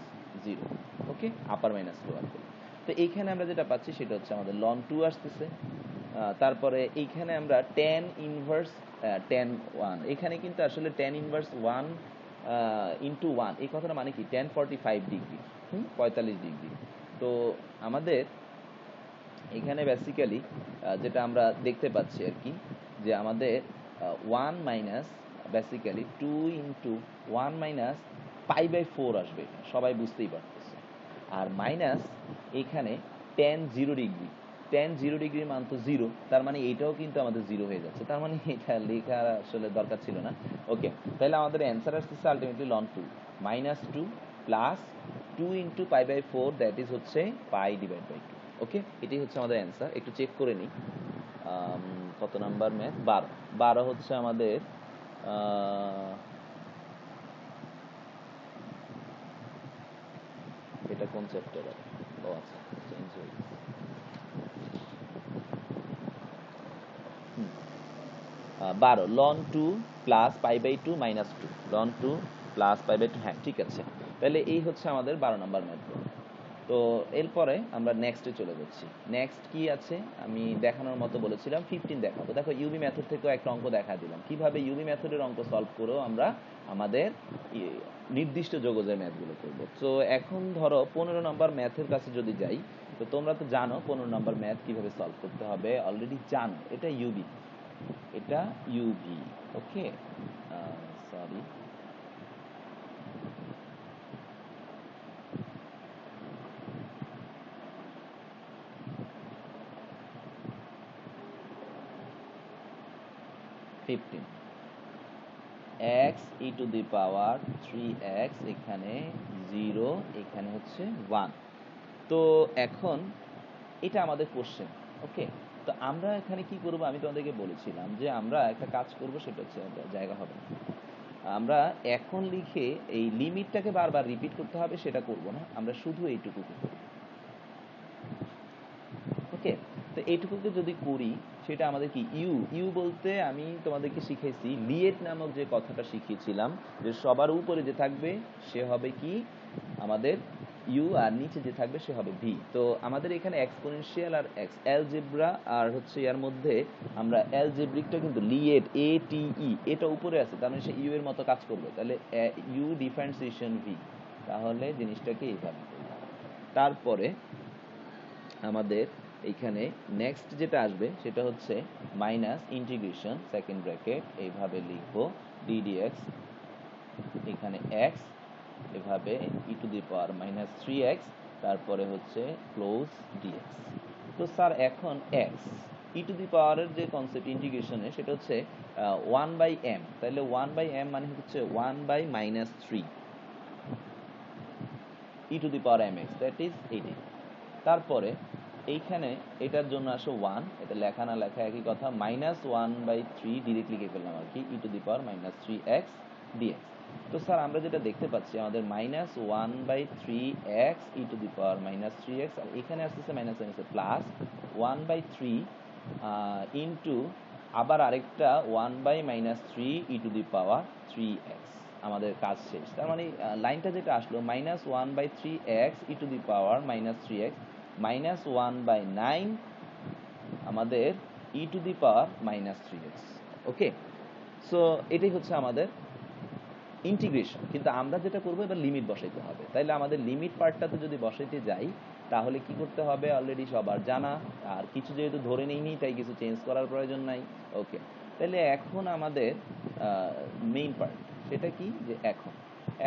0। ওকে, আপার মাইনাস লোয়ার করে। তো এইখানে আমরা যেটা পাচ্ছি সেটা হচ্ছে আমাদের লন 2 আসতেছে, তারপরে এইখানে আমরা tan ইনভার্স tan 1, এখানে কিন্তু আসলে tan ইনভার্স 1 ইন্টু 1, এই কথাটা মানে কি tan 45 ডিগ্রি, 45 ডিগ্রি। তো আমাদের এখানে বেসিক্যালি যেটা আমরা দেখতে পাচ্ছি আর কি, যে আমাদের 1 মাইনাস বেসিক্যালি 2 ইন্টু 1 মাইনাস π/4 আসবে, সবাই বুঝতেই পারতেছে। আর মাইনাস এখানে tan 0 ডিগ্রি, tan 0 ডিগ্রির মান তো জিরো, তার মানে এইটাও কিন্তু আমাদের জিরো হয়ে যাচ্ছে, তার মানে এটা লেখার আসলে দরকার ছিল না। ওকে, তাহলে আমাদের অ্যান্সার আসতেছে ultimately ln 2 minus 2 plus 2 into π/4, that is হচ্ছে π/2। ওকে, এটাই হচ্ছে আমাদের অ্যান্সার। একটু চেক করে নিই কত নাম্বার ম্যাথ, 12 হচ্ছে আমাদের এটা কোন চ্যাপ্টারে? ও আচ্ছা, চেঞ্জ হয়ে গেছে। হুম, 12 ln 2 plus pi by 2 minus 2 ln 2 plus pi by 2, হ্যাঁ ঠিক আছে। তাহলে এই হচ্ছে আমাদের 12 নম্বর ম্যাথ। তো এরপরে আমরা নেক্সটে চলে যাচ্ছি। নেক্সট কি আছে আমি দেখানোর মতো বলেছিলাম 15 দেখাবো। দেখো ইউবি মেথড থেকেও একটা অঙ্ক দেখা দিলাম, কিভাবে ইউবি মেথডের অঙ্ক সলভ করেও আমরা আমাদের নির্দিষ্ট যোগজের ম্যাথগুলো করব। তো এখন ধরো 15 নম্বর ম্যাথের কাছে যদি যাই, তো তোমরা তো জানো 15 নম্বর ম্যাথ কিভাবে সলভ করতে হবে, অলরেডি জানো। এটা ইউবি, এটা UV, okay. Sorry, 15 x e two the power 3x, এখানে 0, এখানে হচ্ছে 1। তো এখন এটা আমাদের কোশ্চেন, ওকে। তো আমরা এখানে কি করব, আমি তোমাদেরকে বলেছিলাম যে আমরা একটা কাজ করব, সেটা হচ্ছে জায়গা হবে না, আমরা এখন লিখে এই লিমিটটাকে বারবার রিপিট করতে হবে সেটা করব না, আমরা শুধু এইটুকু করব, ওকে। তো এইটুকুকে যদি করি সেটা আমাদের কি ইউ, ইউ বলতে আমি তোমাদেরকে শিখেছি লিয়েট নামক যে কথাটা শিখিয়েছিলাম, যে সবার উপরে যে থাকবে সে হবে কি আমাদের ইউ, আর নিচে যে থাকবে সে হবে ভি। তো আমাদের এখানে এক্সপোনেনশিয়াল আর এক্স অ্যালজেব্রা আর হচ্ছে এর মধ্যে আমরা অ্যালজেব্রিকটা কিন্তু লিয়েট এ টি ই, এটা উপরে আছে, তার মানে সে ইউ এর মতো কাজ করবে। তাহলে ইউ ডিফারেন্সিয়েশন ভি, তাহলে জিনিসটাকে এইভাবে করলাম। তারপরে আমাদের এইখানে নেক্সট যেটা আসবে সেটা হচ্ছে মাইনাস ইন্টিগ্রেশন সেকেন্ড ব্র্যাকেট, এইভাবে লিখবো ডিডিএক্স, এখানে এক্স, এভাবে ই to the power minus 3x, তারপরে হচ্ছে ক্লোজ ডিএক্স। তো স্যার এখন এক্স ই টু দি পাওয়ারের যে কনসেপ্ট ইন্টিগ্রেশনে সেটা হচ্ছে 1/m, তাহলে 1/m মানে হচ্ছে 1/-3 e to the power mx, that is 18। তারপরে এইখানে এটার জন্য আসো 1, এটা লেখা না লেখা একই কথা, -1/3 ডিরেক্ট লিখে ফেললাম আর কি, e to the power -3x dx। তো স্যার আমরা যেটা দেখতে পাচ্ছি আমাদের -1/3x E to the power -3x, আর এখানে আসতেছে মাইনাস মাইনাসে প্লাস 1/3 ইন্টু আবার আরেকটা 1/-3 e to the power 3x। আমাদের কাজ শেষ। তার মানে লাইনটা যেটা আসলো -1/3x E to the power -3x -1/9 আমাদের ই to the power -3x, okay. So এটাই হচ্ছে আমাদের ইন্টিগ্রেশন। কিন্তু আমরা যেটা করবো এবার লিমিট বসাইতে হবে। তাইলে আমাদের লিমিট পার্টটাতে যদি বসাইতে যাই তাহলে কি করতে হবে অলরেডি সবার জানা, আর কিছু যেহেতু ধরে নিইনি তাই কিছু চেঞ্জ করার প্রয়োজন নাই, ওকে। তাহলে এখন আমাদের মেইন পার্ট সেটা কি, যে এখন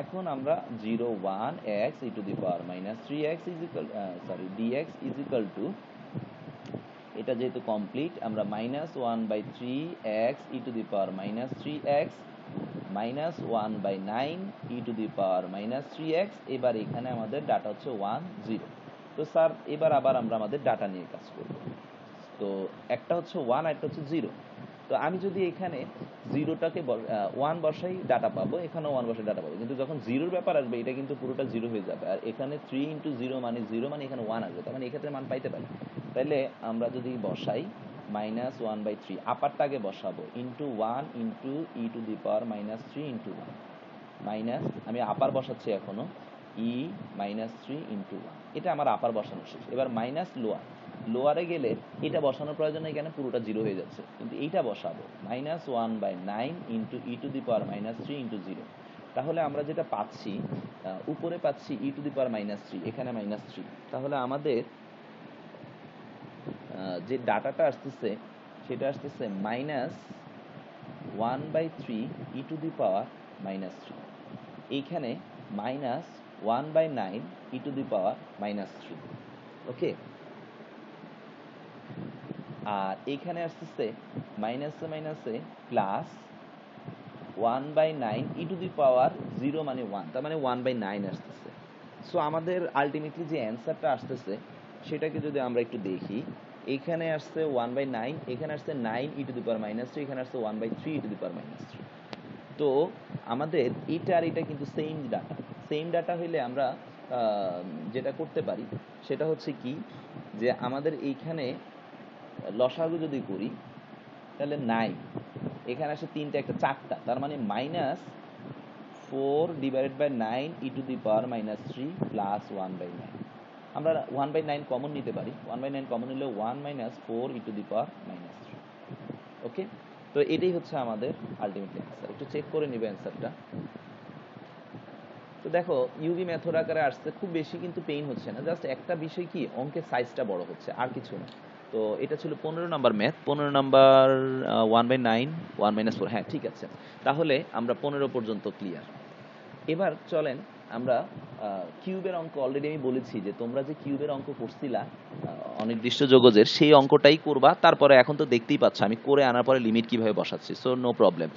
এখন আমরা 0 1 x e to the power -3x is equal, sorry d x is equal to, এটা যেহেতু কমপ্লিট আমরা -1/3x E to the power -3x -1/9 E to the power -3x, এবার এখানে আমাদের ডাটা হচ্ছে 1 0। তো স্যার এবার আবার আমরা আমাদের ডাটা নিয়ে কাজ করব। তো একটা হচ্ছে 1 আর একটা হচ্ছে 0। তো আমি যদি এখানে 0টাকে 1 বসাই ডাটা পাবো, এখানেও 1 বসাই ডাটা পাবো, কিন্তু যখন 0-র ব্যাপার আসবে এটা কিন্তু পুরোটা 0 হয়ে যাবে, আর এখানে 3 × 0 মানে 0, মানে এখানে 1 আসবে, তার মানে এক্ষেত্রে মান পাইতে পারি। তাহলে আমরা যদি বসাই -1/3, আপারটা আগে বসাবো, into 1 into E to the power -3 into 1, minus, আমি আপার বসাচ্ছি এখনো, ই -3 ইন্টু 1, এটা আমার আপার বসানো শেষ। এবার মাইনাস লোয়ার, লোয়ারে গেলে এটা বসানোর প্রয়োজন নেই, এখানে পুরোটা 0 হয়ে যাচ্ছে, কিন্তু এইটা বসাবো -1/9 into E to the power -3 into 0। তাহলে আমরা যেটা পাচ্ছি, উপরে পাচ্ছি ই টু দি পাওয়ার -3, এখানে -3, তাহলে আমাদের যে ডাটাটা আসতেছে সেটা আসতেছে -1/3 ই টু দি পাওয়ার -3, এইখানে -1/9 ই টু দি পাওয়ার -3, ওকে। আর এইখানে আসতেছে মাইনাসে মাইনাসে plus 1/9 E to the power 0 মানে 1, তার মানে 1/9 আসতেছে। সো আমাদের আলটিমেটলি যে অ্যান্সারটা আসতেছে সেটাকে যদি আমরা একটু দেখি, এখানে আসছে 1/9, এখানে আসছে 9 ই টু দি পাওয়ার -3, এখানে আসছে 1/3 ই টু দি পাওয়ার -3। তো আমাদের এটা আর এটা কিন্তু সেম ডাটা, সেম ডাটা হইলে আমরা যেটা করতে পারি সেটা হচ্ছে কি, যে আমাদের এইখানে লসাগু যদি করি তাহলে 9, এখানে আসে 3টা একটা 4টা, তার মানে -4/9 e⁻³ আমরা 1/9 কমন নিতে পারি, 1/9 কমন নিলে 1 - 4 e⁻³ ওকে। তো এটাই হচ্ছে আমাদের আলটিমেটলি অ্যান্সার। একটু চেক করে নিবে অ্যান্সারটা। তো দেখো ইউভি মেথড আকারে আসছে, খুব বেশি কিন্তু পেইন হচ্ছে না, জাস্ট একটা বিষয় কি অঙ্কের সাইজটা বড় হচ্ছে, আর কিছু না। তো এটা ছিল 15 নাম্বার ম্যাথ। 15 নাম্বার 1/9 1 - 4, হ্যাঁ ঠিক আছে। তাহলে আমরা 15 পর্যন্ত ক্লিয়ার। এবার চলেন আমরা কিউবের অঙ্ক, অলরেডি আমি বলেছি যে তোমরা যে কিউবের অঙ্ক করছিলা অনির্দিষ্ট যোগজের, সেই অঙ্কটাই করবা। তারপরে এখন তো দেখতেই পাচ্ছ আমি করে আনার পরে লিমিট কিভাবে বসাচ্ছি, সো নো প্রবলেম।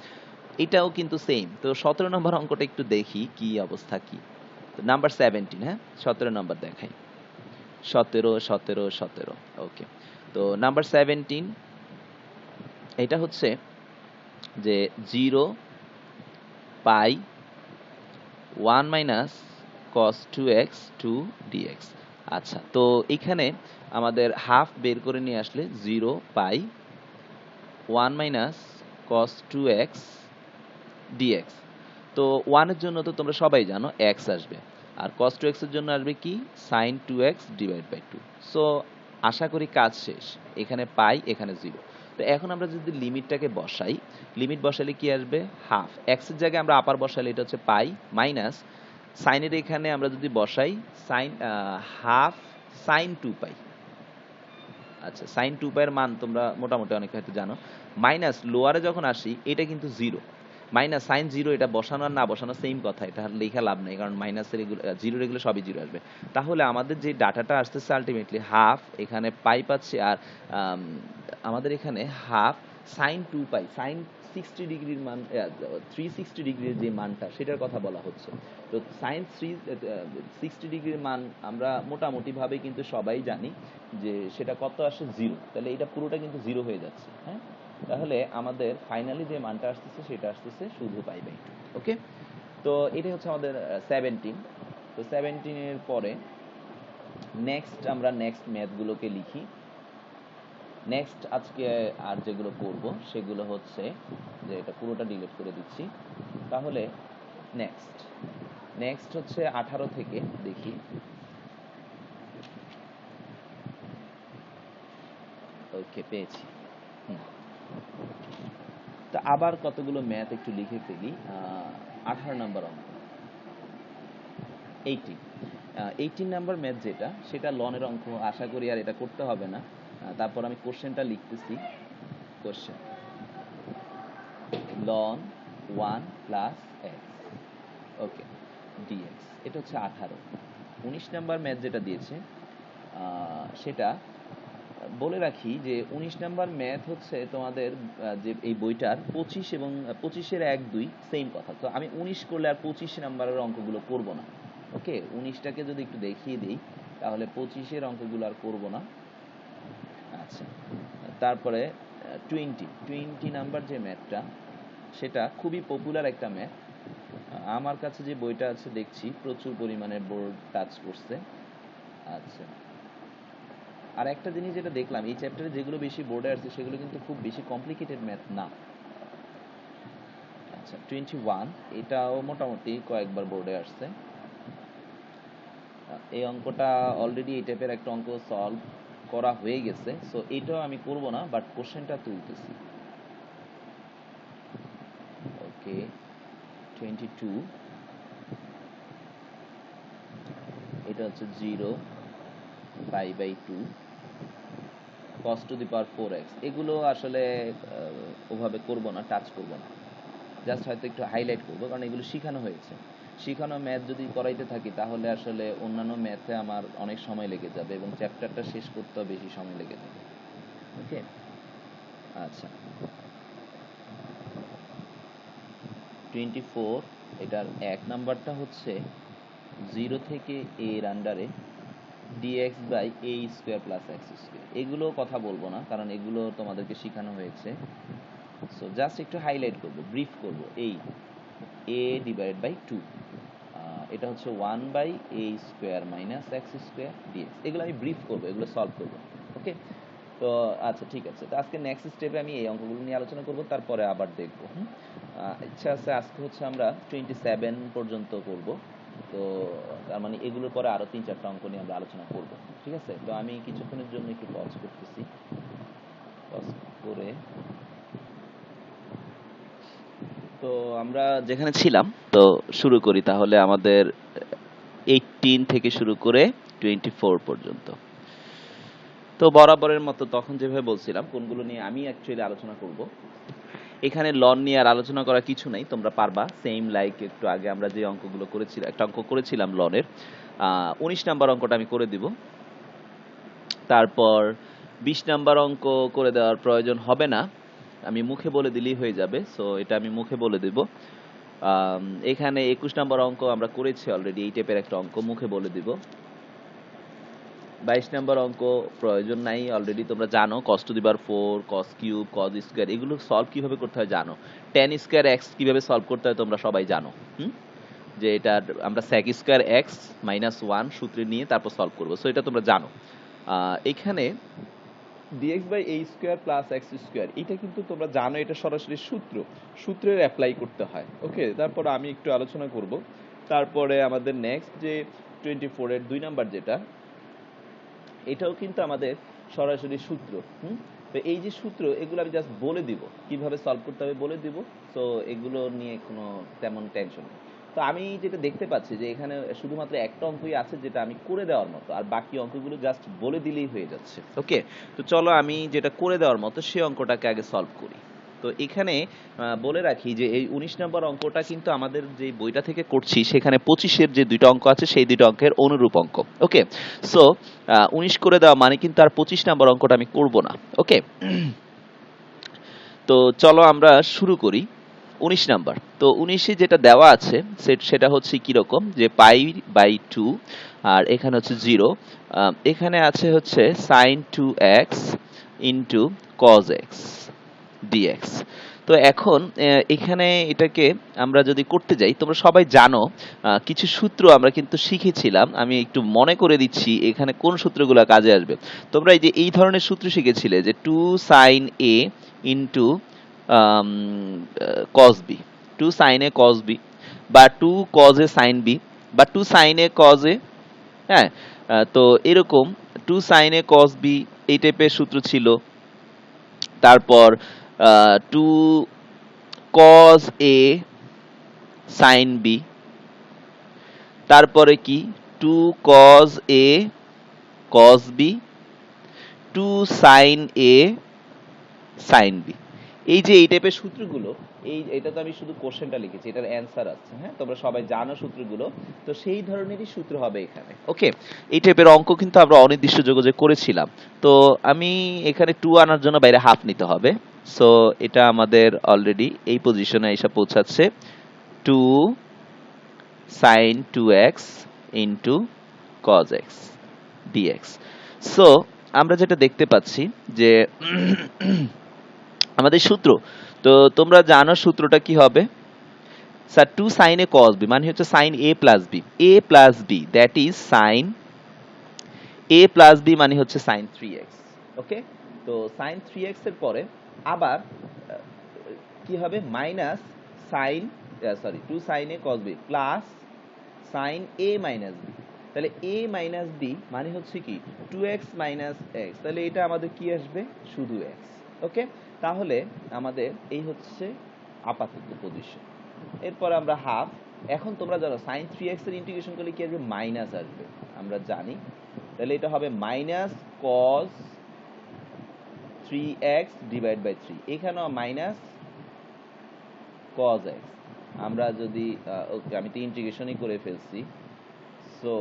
এটাও কিন্তু সেম। তো 17 নম্বর অঙ্কটা একটু দেখি কি অবস্থা কি। নাম্বার 17, হ্যাঁ 17 নাম্বার দেখাই। 17 17 17, ওকে। তো নাম্বার 17 এটা হচ্ছে যে 0 পাই 1 - cos 2x 2 dx। আচ্ছা, তো এখানে আমাদের হাফ বের করে নিয়ে আসলে 0 পাই 1 - cos 2x dx। তো 1 এর জন্য তো তোমরা সবাই জানো x আসবে, আর cos 2x এর জন্য আসবে কি sin 2x / 2। সো আশা করি কাজ শেষ। এখানে পাই, এখানে 0। তো এখন আমরা যদি লিমিটটাকে বসাই, লিমিট বসালে কি আসবে হাফ, x এর জায়গায় আমরা আপার বসালে এটা হচ্ছে পাই মাইনাস সাইনের এখানে আমরা যদি বসাই সাইন হাফ সাইন 2 পাই। আচ্ছা, সাইন 2 পাই এর মান তোমরা মোটামুটি অনেকে হয়তো জানো। মাইনাস লোয়ারে যখন আসি এটা কিন্তু 0, মাইনাস সাইন 0, এটা বসানো আর না বসানো সেম কথা, এটা লেখা লাভ নেই, কারণ মাইনাসের এগুলো 0 এগুলো সবই 0 আসবে। তাহলে আমাদের যে ডাটাটা আসতেছে আলটিমেটলি হাফ, এখানে পাই পাচ্ছি, আর আমাদের এখানে হাফ সাইন 2 পাই, সাইন 60 ডিগ্রির মান 360 ডিগ্রির যে মানটা সেটার কথা বলা হচ্ছে। তো সাইন 360 ডিগ্রির মান আমরা মোটামুটি ভাবে কিন্তু সবাই জানি যে সেটা কত আসে 0, তাহলে এটা পুরোটা কিন্তু 0 হয়ে যাচ্ছে। হ্যাঁ, তাহলে আমাদের ফাইনালি যে মানটা আসতেছে সেটা আসতেছে শুধু π/2। ওকে, তো এটাই হচ্ছে আমাদের 17। তো 17 এর পরে নেক্সট আমরা নেক্সট ম্যাথগুলোকে লিখি। নেক্সট আজকে আর যেগুলো করব সেগুলো হচ্ছে যে এটা পুরোটা ডিলিট করে দিচ্ছি। তাহলে নেক্সট নেক্সট হচ্ছে 18 থেকে দেখি। ওকে, পেয়েছি। তো আবার কতগুলো ম্যাথ একটু লিখে ফেলি। 18 নাম্বার অঙ্ক 18 নাম্বার ম্যাথ যেটা, সেটা লনের অঙ্ক। আশা করি আর এটা করতে হবে না। তারপর আমি কোশ্চেনটা লিখতেছি। কোশ্চেন লন 1 প্লাস এক্স, ওকে, ডিএক্স। এটা হচ্ছে 18। 19 নাম্বার ম্যাথ যেটা দিয়েছে সেটা বলে রাখি যে 19 নাম্বার ম্যাথ হচ্ছে তোমাদের যে এই বইটার 25 এবং 25-এর 1 2 সেম কথা। তো আমি 19 করলে আর 25 নাম্বারের অঙ্কগুলো করব না। ওকে, 19টাকে যদি একটু দেখিয়ে দিই তাহলে 25-এর অঙ্কগুলো আর করব না। আচ্ছা, তারপরে 20 নাম্বার যে ম্যাথটা, সেটা খুবই পপুলার একটা ম্যাথ। আমার কাছে যে বইটা আছে দেখছি প্রচুর পরিমাণে বোর্ড টাচ করছে। আচ্ছা, আর একটা জিনিস যেটা দেখলাম এই চ্যাপ্টারে যেগুলো বেশি বোর্ডে আসছে সেগুলো কিন্তু খুব বেশি কমপ্লিকেটেড ম্যাথ না। আচ্ছা, 21 এটাও মোটামুটি কয়েকবার বোর্ডে আসছে। এই অঙ্কটা অলরেডি এই টাইপের একটা অঙ্ক সলভ করা হয়ে গেছে, সো এটাও আমি করব না, বাট কোশ্চেনটা তুলতেছি। ওকে, 22 এটা হচ্ছে 0 π/2 cos to the power 4x। এগুলো আসলে ওভাবে করব না, টাচ করব না, জাস্ট হয়তো একটু হাইলাইট করবো, কারণ এগুলো শিখানো হয়েছে। শিখানো ম্যাথ যদি করাইতে থাকি তাহলে আসলে অন্যান্য ম্যাথে আমার অনেক সময় লেগে যাবে এবং চ্যাপ্টারটা শেষ করতেও বেশি সময় লেগে যাবে। ওকে, আচ্ছা, 24 এটার 1 নাম্বারটা হচ্ছে 0 থেকে a এর আন্ডারে dx/a² + x²। এগুলো কথা বলবো না, কারণ এগুলো তোমাদেরকে শিখানো হয়েছে। সো জাস্ট একটু হাইলাইট করব, ব্রিফ করব। এই a/2 এটা হচ্ছে 1/a² মাইনাস x² dx। এগুলো আমি ব্রিফ করবো, এগুলো সলভ করবো। ওকে, তো আচ্ছা ঠিক আছে, তো আজকে নেক্সট স্টেপে আমি এই অঙ্কগুলো নিয়ে আলোচনা করব, তারপরে আবার দেখবো। ইচ্ছা আছে আজকে হচ্ছে আমরা 27 পর্যন্ত করব। তো তার মানে এগুলোর পরে আরো 3-4টা অঙ্ক নিয়ে আমরা আলোচনা করব। ঠিক আছে, তো আমি কিছুক্ষণের জন্য একটু পজ করতেছি। পজ করে তো আমরা যেখানে ছিলাম তো শুরু করি তাহলে। আমাদের 18 থেকে শুরু করে 24 পর্যন্ত। তো বরাবরের মতো তখন যেভাবে বলছিলাম কোনগুলো নিয়ে আমি অ্যাকচুয়ালি আলোচনা করব। এখানে লন নিয়ে আর আলোচনা করা কিছু নাই, তোমরা পারবা। সেম লাইক একটু আগে আমরা যে অঙ্কগুলো করেছিলাম, একটা অঙ্ক করেছিলাম লনের, 19 নাম্বার অঙ্কটা আমি করে দিব। তারপর 20 নাম্বার অঙ্ক করে দেওয়ার প্রয়োজন হবে না, আমি মুখে বলে দিলেই হয়ে যাবে। সো এটা আমি মুখে বলে দেব। এখানে 21 নাম্বার অঙ্ক আমরা করেছি অলরেডি, এই টাইপের একটা অঙ্ক মুখে বলে দিব। 22 নাম্বার অঙ্ক প্রয়োজন নাই, অলরেডি তোমরা জানো cos to the power 4, cos cube, cos square এগুলো সলভ কিভাবে করতে হয় জানো। tan স্কয়ার x কিভাবে সলভ করতে হয় তোমরা সবাই জানো। যে এটা আমরা sec স্কয়ার x মাইনাস 1 সূত্রে নিয়ে তারপর সলভ করব। সো এটা তোমরা জানো। এখানে dx by a square plus x square এটা কিন্তু তোমরা জানো, এটা সরাসরি সূত্রের অ্যাপ্লাই করতে হয়। ওকে, তারপর আমি একটু আলোচনা করব। তারপরে আমাদের নেক্সট যে 24 এর 2 নাম্বার যেটা, এটাও কিন্তু আমাদের সরাসরি সূত্র। তো এই যে সূত্র, এগুলো আমি জাস্ট বলে দিব কিভাবে সলভ করতে হবে, বলে দিব। তো এগুলো নিয়ে কোনো তেমন টেনশন নেই। তো আমি যেটা দেখতে পাচ্ছি যে এখানে শুধুমাত্র একটা অঙ্কই আছে যেটা আমি করে দেওয়ার মতো, আর বাকি অঙ্কগুলো জাস্ট বলে দিলেই হয়ে যাচ্ছে। ওকে, তো চলো আমি যেটা করে দেওয়ার মতো সেই অঙ্কটাকে আগে সলভ করি। তো এখানে বলে রাখি যে এই 19 নম্বর অঙ্কটা কিন্তু আমাদের যে বইটা থেকে করছি সেখানে 25-এর যে দুইটা অঙ্ক আছে সেই দুইটা অঙ্কের অনুরূপ অঙ্ক। ওকে, সো 19 করে দেওয়া মানে কিন্তু আর 25 নম্বর অঙ্কটা আমি করব না। ওকে, তো চলো আমরা শুরু করি। 19 নাম্বার, তো 19-এ যেটা দেওয়া আছে সেটা হচ্ছে কিরকম, যে π/2 আর এখানে হচ্ছে 0, এখানে আছে হচ্ছে sin 2x into cos x dx। তো এখন এখানে এটাকে আমরা যদি করতে যাই, তোমরা সবাই জানো কিছু সূত্র আমরা কিন্তু শিখেছিলাম, আমি একটু মনে করে দিচ্ছি এখানে কোন সূত্রগুলো কাজে আসবে। তোমরা এই ধরনের সূত্র শিখেছিলে যে 2 sin a into cos b, 2 sin a cos b, বা 2 cos a sin b, বা 2 sin a cos a। হ্যাঁ, তো এরকম 2 sin a cos b এই টাইপের সূত্র ছিল। তারপর 2 cos a sin b, তারপরে কি 2 cos a cos b, 2 sin a sin b। এই যে এই টাইপের সূত্রগুলো, এটা তো আমি শুধু কোশ্চেনটা লিখেছি, এটার অ্যান্সার আছে। হ্যাঁ, তোমরা সবাই জানো সূত্রগুলো, তো সেই ধরনেরই সূত্র হবে এখানে। ওকে, এই টাইপের অঙ্ক কিন্তু আমরা অনির্দিষ্ট যোগযোগ করেছিলাম। তো আমি এখানে 2 আনার জন্য বাইরে হাফ নিতে হবে। সো এটা আমাদের অলরেডি এই পজিশনে এসে পৌঁছাচ্ছে, 2 sin 2x into cos x dx। So আমরা যেটা দেখতে পাচ্ছি যে আমাদের সূত্র, তো তোমরা জানো সূত্রটা কি হবে sir, 2 sin a cos b মানে হচ্ছে sin a plus b, a plus b that is sin a plus b মানে হচ্ছে sin 3x। ওকে, তো sin 3x এর পরে আবার কি হবে, minus sin 2 sin a cos b plus sin a minus b। তাহলে a মাইনাস b মানে হচ্ছে কি 2x মাইনাস x, তাহলে এটা আমাদের কি আসবে, শুধু x। ওকে, তাহলে আমাদের এই হচ্ছে আপাতত পজিশন। এরপর আমরা হাফ, এখন তোমরা জানো sin 3x এর ইন্টিগ্রেশন করলে কি আসবে, মাইনাস আসবে, আমরা জানি। তাহলে এটা হবে minus cos 3x divide by 3, এখানেও মাইনাস cos x। আমরা যদি ওকে, আমি তো ইন্টিগ্রেশনই করে ফেলছি, সো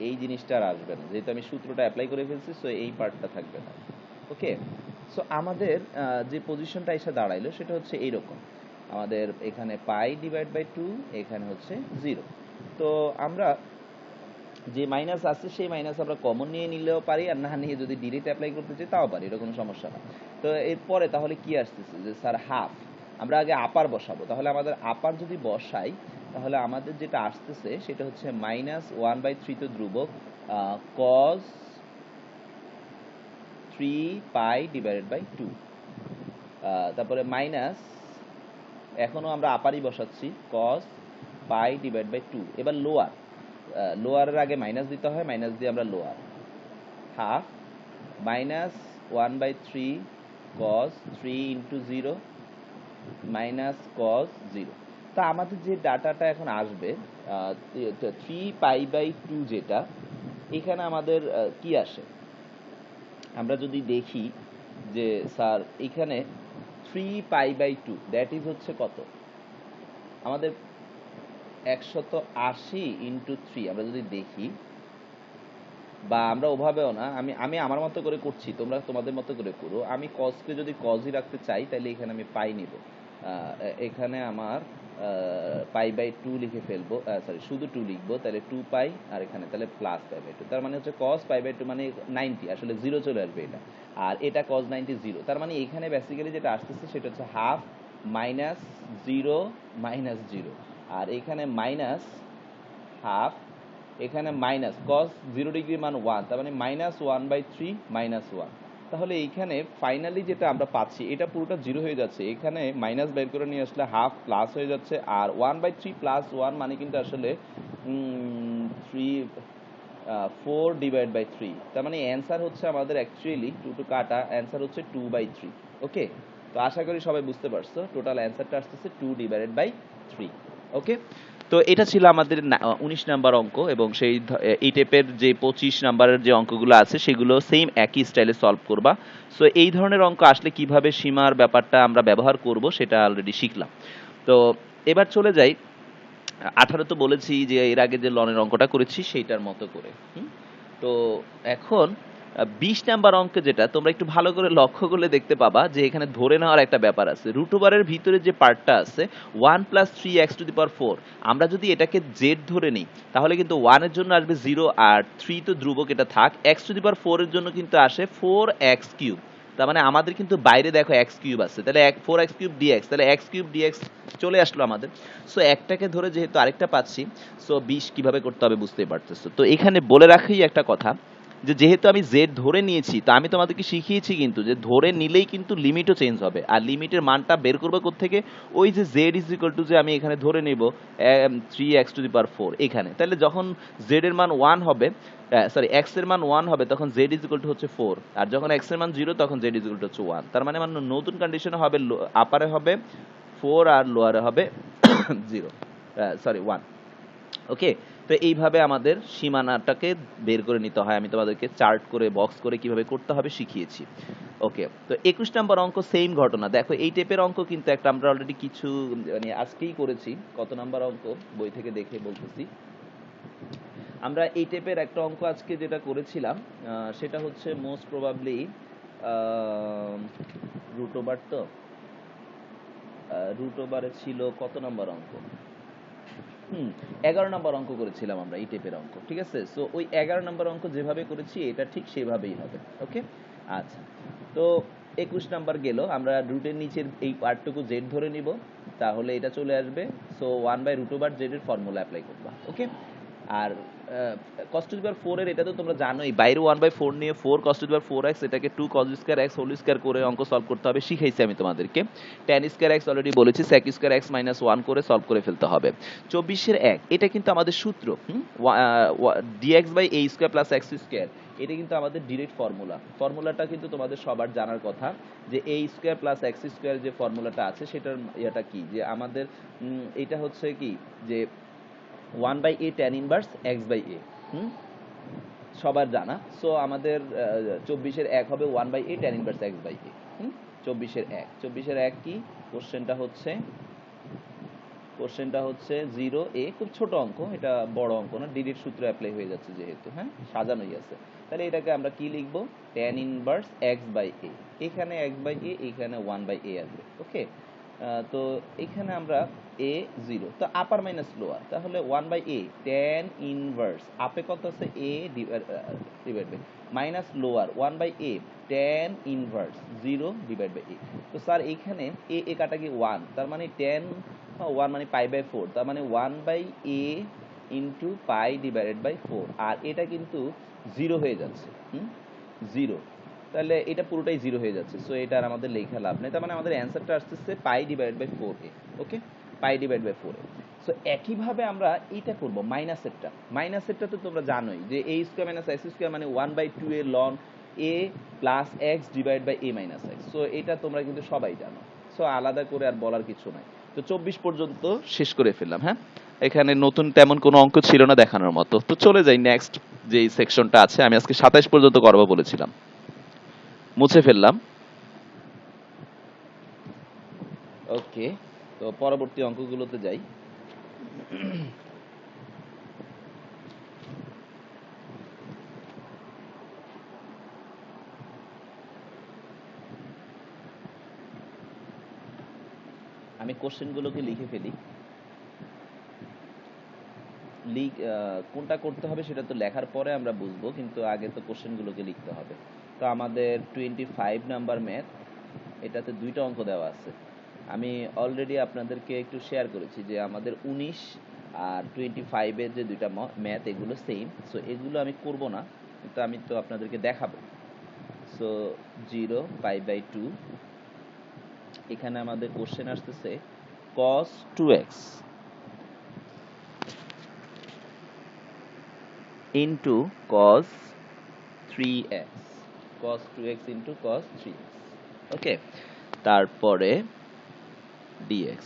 এই জিনিসটা আর আসবে না, যেহেতু আমি সূত্রটা অ্যাপ্লাই করে ফেলছি, সো এই পার্টটা থাকবে না। ওকে, সো আমাদের যে পজিশনটা এসে দাঁড়াইলো সেটা হচ্ছে এইরকম, আমাদের এখানে পাই ডিভাইড বাই 2, এখানে হচ্ছে 0। তো আমরা যে মাইনাস আছে সেই মাইনাস আমরা কমন নিয়ে নিলেও পারি, আর না নিয়ে যদি ডিরেক্ট অ্যাপ্লাই করতে চাই তাও পারি, এটা কোনো সমস্যা না। তো এরপরে তাহলে কি আসতেছে যে স্যার হাফ, আমরা আগে আপার বসাবো, তাহলে আমাদের আপার যদি বসাই তাহলে আমাদের যেটা আসতেছে সেটা হচ্ছে -1/3 তো ধ্রুবক, cos 3π/2, তারপরে মাইনাস, এখনো আমরা আপারই বসাচ্ছি, cos π/2। এবার লোয়ার, লোয়ারের আগে মাইনাস দিতে হয়, মাইনাস দিয়ে আমরা lower, half -1/3 cos 3 into 0 minus cos 0। তা আমাদের যে ডাটাটা এখন আসবে 3π/2, যেটা এখানে আমাদের কি আসে, আমরা যদি দেখি যে স্যার এখানে 3π/2 দ্যাট ইজ হচ্ছে কত, আমাদের 180 ইন্টু 3, আমরা যদি দেখি, বা আমরা ওভাবেও না, আমি আমি আমার মতো করে করছি, তোমরা তোমাদের মতো করে করো। আমি কসকে যদি কসই রাখতে চাই তাহলে এখানে আমি পাই নিব, এখানে আমার π/2 লিখে ফেলবো, সরি শুধু 2 লিখবো, তাহলে 2π, আর এখানে তাহলে প্লাস π/2, তার মানে হচ্ছে cos π/2 মানে 90, আসলে 0 চলে আসবে এটা, আর এটা cos 90 0, তার মানে এখানে বেসিক্যালি যেটা আসতেছে সেটা হচ্ছে হাফ -0 -0, আর এখানে মাইনাস হাফ, এখানে মাইনাস cos 0 ডিগ্রি মান 1, তার মানে -1/3 -1। তাহলে এইখানে ফাইনালি যেটা আমরা পাচ্ছি এটা পুরোটা 0 হয়ে যাচ্ছে, এখানে মাইনাস বের করে নিয়ে আসলে হাফ প্লাস হয়ে যাচ্ছে, আর 1/3 প্লাস 1 মানে কিন্তু আসলে 4/3, তার মানে অ্যান্সার হচ্ছে আমাদের অ্যাকচুয়ালি 2 টু কাটা, অ্যান্সার হচ্ছে 2/3। ওকে, তো আশা করি সবাই বুঝতে পারছো, টোটাল অ্যান্সারটা আসতেছে 2/3। ওকে, তো এটা ছিল আমাদের 19 নাম্বার অঙ্ক, এবং সেই এই টাইপের যে 25 নাম্বারের যে অঙ্কগুলো আছে সেগুলো সেম একই স্টাইলে সলভ করবা। সো এই ধরনের অঙ্ক আসলে কিভাবে সীমার ব্যাপারটা আমরা ব্যবহার করব সেটা অলরেডি শিখলাম। তো এবার চলে যাই, 18 তো বলেছি যে এর আগে যে লনের অঙ্কটা করেছি সেইটার মতো করে। তো এখন 20 নাম্বার অঙ্কে যেটা তোমরা একটু ভালো করে লক্ষ্য করলে দেখতে পাবা যে এখানে ধরে নেওয়ার একটা ব্যাপার আছে। রুট ওভারের ভিতরে যে পার্টটা আছে 1 প্লাস 3x⁴, আমরা যদি এটাকে z ধরে নিই তাহলে কিন্তু 1 এর জন্য আসবে 0, আর 3 তো ধ্রুবক, এটা থাক। x⁴ এর জন্য কিন্তু আসে 4x³, তার মানে আমাদের কিন্তু বাইরে দেখো x³ আছে, তাহলে 4x³ dx, তাহলে x³ dx চলে আসলো আমাদের। সো একটাকে ধরে যেহেতু আরেকটা পাচ্ছি, সো 20 কিভাবে করতে হবে বুঝতেই পারতেছো। তো এখানে বলে রাখি একটা কথা, যে যেহেতু আমি z ধরে নিয়েছি, তা আমি তোমাদেরকে শিখিয়েছি কিন্তু যে ধরে নিলেই কিন্তু লিমিটও চেঞ্জ হবে, আর লিমিটের মানটা বের করবো কোত্থেকে, ওই যে z ইজ ইকুয়াল টু, যে আমি এখানে ধরে নেব 3x⁴ এখানে, তাহলে যখন z এর মান 1 হবে, সরি x এর মান 1 হবে, তখন z ইজ ইকুয়াল টু হচ্ছে 4, আর যখন x এর মান 0 তখন z ইজ ইকুয়াল টু হচ্ছে 1, তার মানে আমার নতুন কন্ডিশনে হবে আপারে হবে 4 আর লোয়ারে হবে 0, সরি 1। ওকে, তো এইভাবে আমাদের সীমানাটাকে বের করে নিতে হয়, আমি তোমাদেরকে চার্ট করে বক্স করে কিভাবে করতে হবে শিখিয়েছি। ওকে, তো 21 নম্বর অঙ্ক সেম ঘটনা, দেখো এই টাইপের অঙ্ক কিন্তু একটা আমরা অলরেডি কিছু মানে আজকেই করেছি। কত নাম্বার অঙ্ক বই থেকে দেখে বলতেছি, আমরা এই টাইপের একটা অঙ্ক আজকে যেটা করেছিলাম সেটা হচ্ছে মোস্ট প্রবাবলি রুট ওভার, তো রুট ওভারে ছিল কত নাম্বার অঙ্ক, 11 নম্বর অঙ্ক করেছিলাম আমরা এই টাইপের অঙ্ক, ঠিক আছে। সো ওই 11 নম্বর অঙ্ক যেভাবে করেছি এটা ঠিক সেভাবেই হবে। ওকে, আচ্ছা, তো 21 নাম্বার গেল, আমরা রুটের নিচের এই পার্টটুকু z ধরে নিব, তাহলে এটা চলে আসবে। সো 1/√z এর ফর্মুলা অ্যাপ্লাই করবা। ওকে, আর cos⁴ এর এটা তো তোমরা জানোই, বাইরে 1/4 নিয়ে 4 cos⁴x, এটাকে 2 cos²x² করে অঙ্ক সলভ করতে হবে, শিখাইছি আমি তোমাদেরকে। tan²x অলরেডি বলেছি, sec²x - 1 করে সলভ করে ফেলতে হবে। 24 এর 1, এটা কিন্তু আমাদের সূত্র, dx/a² + x², এটা কিন্তু আমাদের ডিরেক্ট ফর্মুলা। ফর্মুলাটা কিন্তু তোমাদের সবার জানার কথা, যে a² + x² যে ফর্মুলাটা আছে সেটার এটা কি, যে আমাদের এটা হচ্ছে কি, যে 1/a tan ইনভার্স x/a, সবার জানা। সো আমাদের 24 এর 1 হবে 1/a tan ইনভার্স x/a। 24 এর 1 কি, কোশ্চেনটা হচ্ছে 0a, খুব ছোট অঙ্ক, এটা বড় অঙ্ক না, ডিরেক্ট সূত্র অ্যাপ্লাই হয়ে যাচ্ছে যেহেতু, সাজানোই আছে। তাহলে এটাকে আমরা কি লিখব, tan ইনভার্স x/a, এখানে x/a, এখানে 1/a আসবে। ওকে, তো এখানে আমরা a 0, তো আপার মাইনাস লোয়ার, তাহলে 1/a tan ইনভার্স, আপে কত আছে a divide by minus lower 1/a tan inverse 0 divide by a। তো স্যার এখানে a কাটা কি 1, তার মানে tan ওয়ান মানে পাই বাই ফোর, তার মানে 1/a into pi divided by 4, আর এটা কিন্তু জিরো হয়ে যাচ্ছে, জিরো, তাহলে এটা পুরোটাই জিরো হয়ে যাচ্ছে, সো এটা আর আমাদের লেখা লাভ নেই। তার মানে আমাদের অ্যান্সারটা আসতেছে pi divided by 4a। Okay, pi divide by 4a। So একইভাবে আমরা এইটা করব, মাইনাসেরটা তো তোমরা জানোই যে a square minus x square মানে 1/2a ln a plus x divide by a minus x। So এটা তোমরা কিন্তু সবাই জানো, সো আলাদা করে আর বলার কিছু নাই। তো 24 পর্যন্ত শেষ করে ফেললাম। হ্যাঁ, এখানে নতুন তেমন কোনো অঙ্ক ছিল না দেখানোর মতো। তো চলে যাই নেক্সট যে সেকশনটা আছে, আমি আজকে 27 পর্যন্ত করবো বলেছিলাম, মুছে ফেললাম। ওকে, তো পরবর্তী অঙ্কগুলোতে যাই। আমি কোশ্চেনগুলোকে লিখে ফেলি। কোনটা করতে হবে সেটা তো লেখার পরে আমরা বুঝবো, কিন্তু আগে তো কোশ্চেনগুলোকে লিখতে হবে। তো আমাদের 25 নাম্বার ম্যাথ, এটাতে দুইটা অঙ্ক দেওয়া আছে। আমি অলরেডি আপনাদেরকে একটু শেয়ার করেছি যে আমাদের 19 আর 25-এর যে দুইটা ম্যাথ এগুলো সেম, সো এগুলো আমি করব না, কিন্তু আমি তো আপনাদেরকে দেখাবো। সো 0π/2, এখানে আমাদের কোশ্চেন আসতেছে cos 2x into cos 3x, cos 2x into cos 3x। ওকে, তারপরে dx।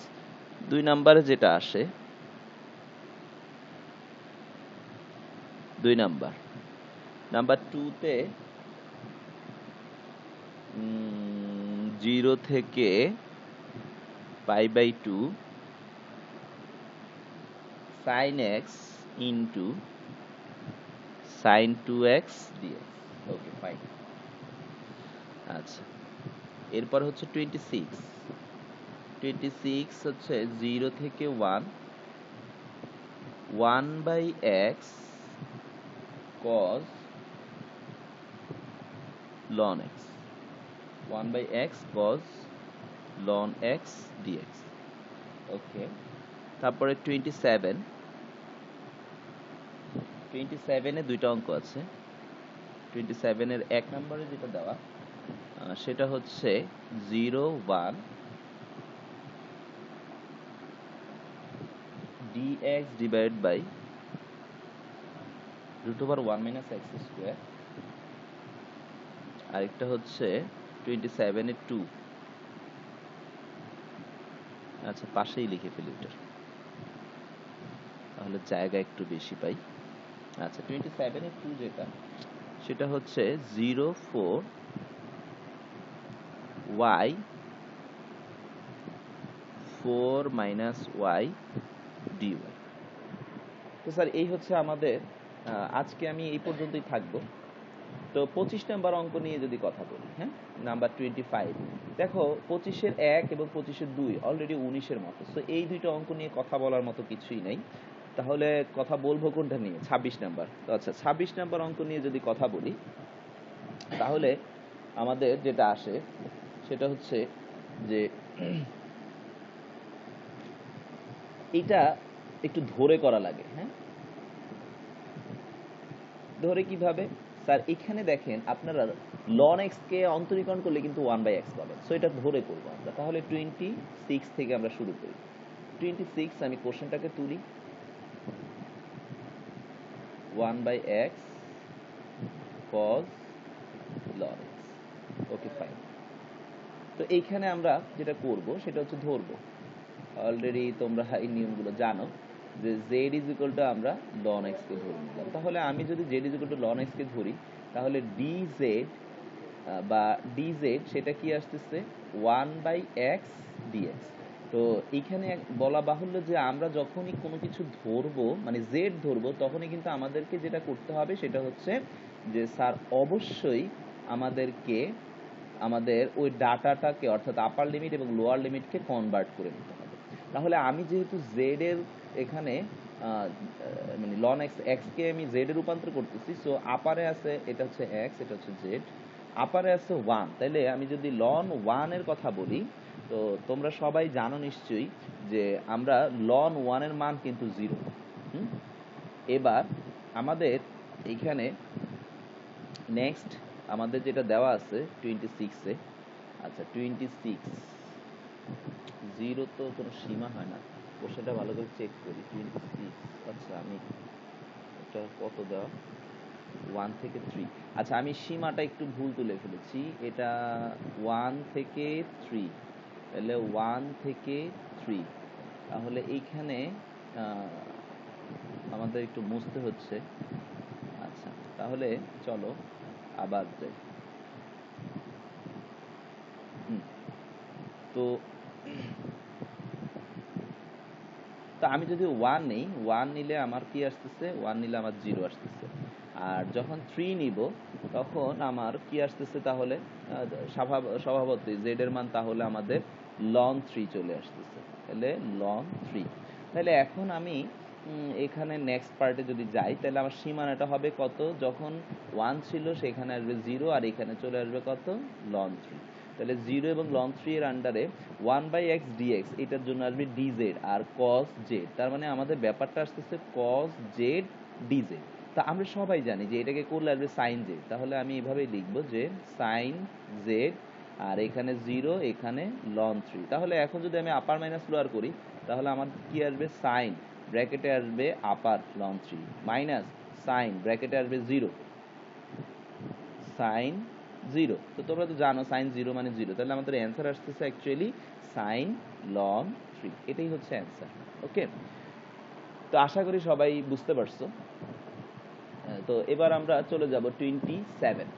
2 নাম্বারে যেটা আসে, 2 নাম্বার 2-তে 0 থেকে π/2 sin x into sin 2x dx। ওকে, ফাইন। আচ্ছা, এরপর হচ্ছে 26 হচ্ছে 0 থেকে 1/x cos ln x, 1/x cos ln x dx। ওকে, তারপরে 27-এ দুইটা অঙ্ক আছে। 27-এর 1 নম্বরে যেটা দেওয়া সেটা হচ্ছে 0 1 dx divide by √1 - x square, আরেকটা হচ্ছে 27-এ 2। আচ্ছা, পাশেই লিখে ফেলি ওটা, তাহলে জায়গা একটু বেশি পাই। আচ্ছা, 27-এ 2 যেটা, সেটা হচ্ছে 0 4 y 4 - y dy। তো স্যার এই হচ্ছে আমাদের, আজকে আমি এই পর্যন্তই থাকবো। তো 25 নাম্বার অঙ্ক নিয়ে যদি কথা বলি, হ্যাঁ, নাম্বার 25, দেখো 25-এর 1 এবং 25-এর 2 অলরেডি 19-এর মতো, সো এই দুইটা অঙ্ক নিয়ে কথা বলার মতো কিছুই নাই। তাহলে কথা বলবো কোনটা নিয়ে? 26 নাম্বার। তো আচ্ছা, 26 নাম্বার অঙ্ক নিয়ে যদি কথা বলি, তাহলে আমাদের যেটা আসে সেটা হচ্ছে যে এটা একটু ধরে করা লাগে। হ্যাঁ, ধরে কিভাবে? স্যার এখানে দেখেন আপনারা ln x কে অন্তরীকরণ করলে কিন্তু 1/x পাবেন, সো এটা ধরে করবো আমরা। তাহলে 26 থেকে আমরা শুরু করি। 26, আমি কোশ্চেনটাকে তুলি, 1/x cos ln x। ওকে, ফাইন। তো এইখানে আমরা যেটা করব সেটা হচ্ছে ধরবো, অলরেডি তোমরা এই নিয়মগুলো জানো যে z আমরা ln x কে ধরে নিলাম। তাহলে আমি যদি z ln x কে ধরি, তাহলে dz বা dz সেটা কি আসতেছে 1/x dx। তো এইখানে বলা বাহুল্য যে আমরা যখনই কোনো কিছু ধরবো, মানে z ধরবো, তখনই কিন্তু আমাদেরকে যেটা করতে হবে সেটা হচ্ছে যে স্যার অবশ্যই আমাদেরকে আমাদের ওই ডাটাটাকে, অর্থাৎ আপার লিমিট এবং লোয়ার লিমিটকে কনভার্ট করে নিতে হবে। তাহলে আমি যেহেতু z এর এখানে মানে ln x কে আমি z এ রূপান্তর করতেছি, সো আপারে আছে এটা হচ্ছে x, এটা হচ্ছে z, আপারে আছে 1, তাইলে আমি যদি ln 1 এর কথা বলি, তো তোমরা সবাই জানো নিশ্চয়ই যে আমরা লন 1 এর মান কিন্তু 0। এবার আমাদের এইখানে নেক্সট আমাদের যেটা দেওয়া আছে 26 এ, আচ্ছা 26 0 তো কোনো সীমা হয় না, কোশ্চেনটা ভালো করে চেক করি। 26, আচ্ছা আমি এটা কত দেওয়া 1 থেকে 3, আচ্ছা আমি সীমাটা একটু ভুল তুলে ফেলেছি, এটা 1 থেকে 3, তাহলে 1 থেকে 3, তাহলে এইখানে আমাদের একটু মুছতে হচ্ছে। আচ্ছা তাহলে চলো আবার যাই। তো তো আমি যদি 1 নেই, 1 নিলে আমার কি আসতেছে, 1 নিলে আমার 0 আসতেছে। আর যখন 3 নিব তখন আমার কি আসতেছে, তাহলে স্বভাবতই z এর মান তাহলে আমাদের ln 3 চলে আসতেছে, তাহলে ln 3। তাহলে এখন আমি এখানে নেক্সট পার্টে যদি যাই, তাহলে আমার সীমানাটা হবে কত, যখন 1 ছিল সেখানে আসবে 0, আর এখানে চলে আসবে কত, ln 3। তাহলে 0 এবং ln 3 এর আন্ডারে 1/x dx, এটার জন্য আসবে dz আর cos z, তার মানে আমাদের ব্যাপারটা আসতেছে cos z dz। তা আমরা সবাই জানি যে এটাকে করলে আসবে sin z, তাহলে আমি এভাবেই লিখবো যে sin z, আর এখানে 0, এখানে ln 3। তাহলে এখন যদি আমি আপার মাইনাস লোয়ার করি, তাহলে আমার কি আসবে, sin ব্র্যাকেটে আসবে আপার ln 3 মাইনাস sin ব্র্যাকেটে আসবে 0 sin 0। তো তোমরা তো জানো sin 0 মানে 0, তাহলে আমাদের অ্যান্সার আসতেছে অ্যাকচুয়ালি sin ln 3, এটাই হচ্ছে অ্যান্সার। ওকে, তো আশা করি সবাই বুঝতে পারছো। তো এবার আমরা চলে যাব 27।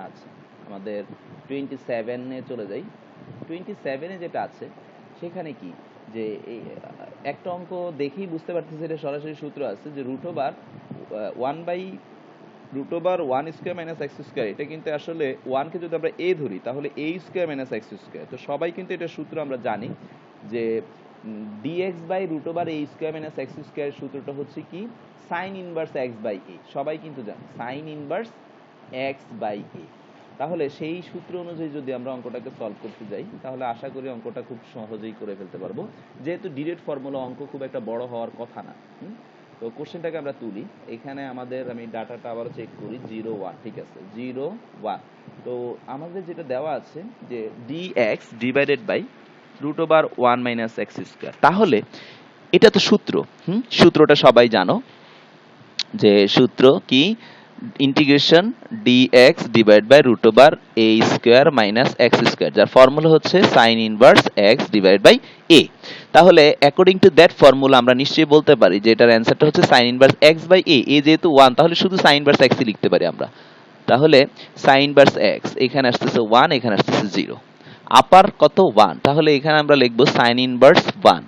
আচ্ছা আমাদের 27 এ চলে যাই। 27 এ যেটা আছে সেখানে কি, যে একটা অঙ্ক দেখেই বুঝতে পারতেছি এটা সরাসরি সূত্র আছে, যে root over 1 square minus x square, এটা কিন্তু আসলে 1 কে যদি আমরা a ধরি তাহলে a square minus x square. তো সবাই কিন্তু এটা সূত্র আমরা জানি যে dx by root over a square minus x square সূত্রটা হচ্ছে কি, sine inverse x by a, সবাই কিন্তু জানি sine inverse x by a। তাহলে সেই সূত্র অনুযায়ী যদি আমরা অঙ্কটাকে সলভ করতে যাই, তাহলে আশা করি অঙ্কটা খুব সহজেই করে ফেলতে পারবো, যেহেতু ডিরেক্ট ফর্মুলা অঙ্ক খুব একটা বড় হওয়ার কথা না। তো কোশ্চেনটাকে আমরা তুলি, এখানে আমাদের আমি ডাটাটা আবারও চেক করি, 0 1, ঠিক আছে 0 1। তো আমাদের যেটা দেওয়া আছে যে dx divided by root over 1 minus x square, তাহলে এটা তো সূত্র, সূত্রটা সবাই জানো, যে সূত্র কি, integration dx divide by root over a square minus x square, যার ফর্মুলা হচ্ছে sine inverse x divide by a। তাহলে অ্যাকর্ডিং টু দ্যাট ফর্মুলা আমরা নিশ্চয়ই বলতে পারি যে এটার অ্যান্সারটা হচ্ছে sine inverse x by a। a যেহেতু 1, তাহলে শুধু সাইন ইনভার্স x ই লিখতে পারি আমরা। তাহলে সাইন ইনভার্স x, এখানে আসতেছে 1, এখানে আসতেছে 0, আপার কত 1, তাহলে এখানে আমরা লিখবো সাইন ইনভার্স 1,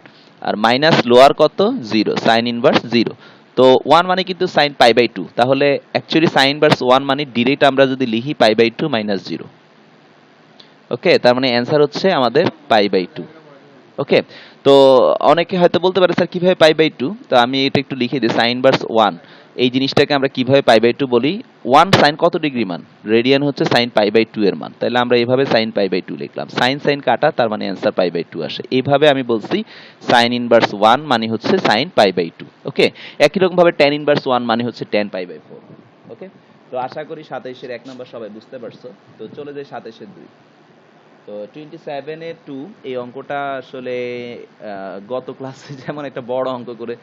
আর মাইনাস লোয়ার কত 0, সাইন ইনভার্স 0। তো 1 মানে কিন্তু সাইন পাই বাই 2, তাহলে অ্যাকচুয়ালি সাইন ইনভার্স 1 মানে ডিরেক্ট আমরা যদি লিখি পাই বাই 2 মাইনাস 0। ওকে, তার মানে অ্যান্সার হচ্ছে আমাদের পাই বাই 2। ওকে, তো অনেকে হয়তো বলতে পারে স্যার কিভাবে পাই বাই 2, তো আমি এটা একটু লিখে দিই, সাইন ইনভার্স 1 এই জিনিসটাকে আমরা কিভাবে পাই বাই 2 বলি, 1 সাইন কত ডিগ্রি মান, রেডিয়ান হচ্ছে সাইন পাই বাই 2 এর মান, তাহলে আমরা এইভাবে সাইন পাই বাই 2 লিখলাম, সাইন সাইন কাটা, তার মানে অ্যান্সার পাই বাই 2 আসে। এইভাবে আমি বলছি সাইন ইনভার্স 1 মানে হচ্ছে সাইন পাই বাই 2। ওকে, একই রকম ভাবে tan ইনভার্স 1 মানে হচ্ছে tan পাই বাই 4। ওকে, তো আশা করি 27 এর 1 নম্বর সবাই বুঝতে পারছো। তো চলে যাই 27 এর 2। তো 27 এর 2, এই অঙ্কটা আসলে গত ক্লাসে যেমন একটা বড় অঙ্ক করে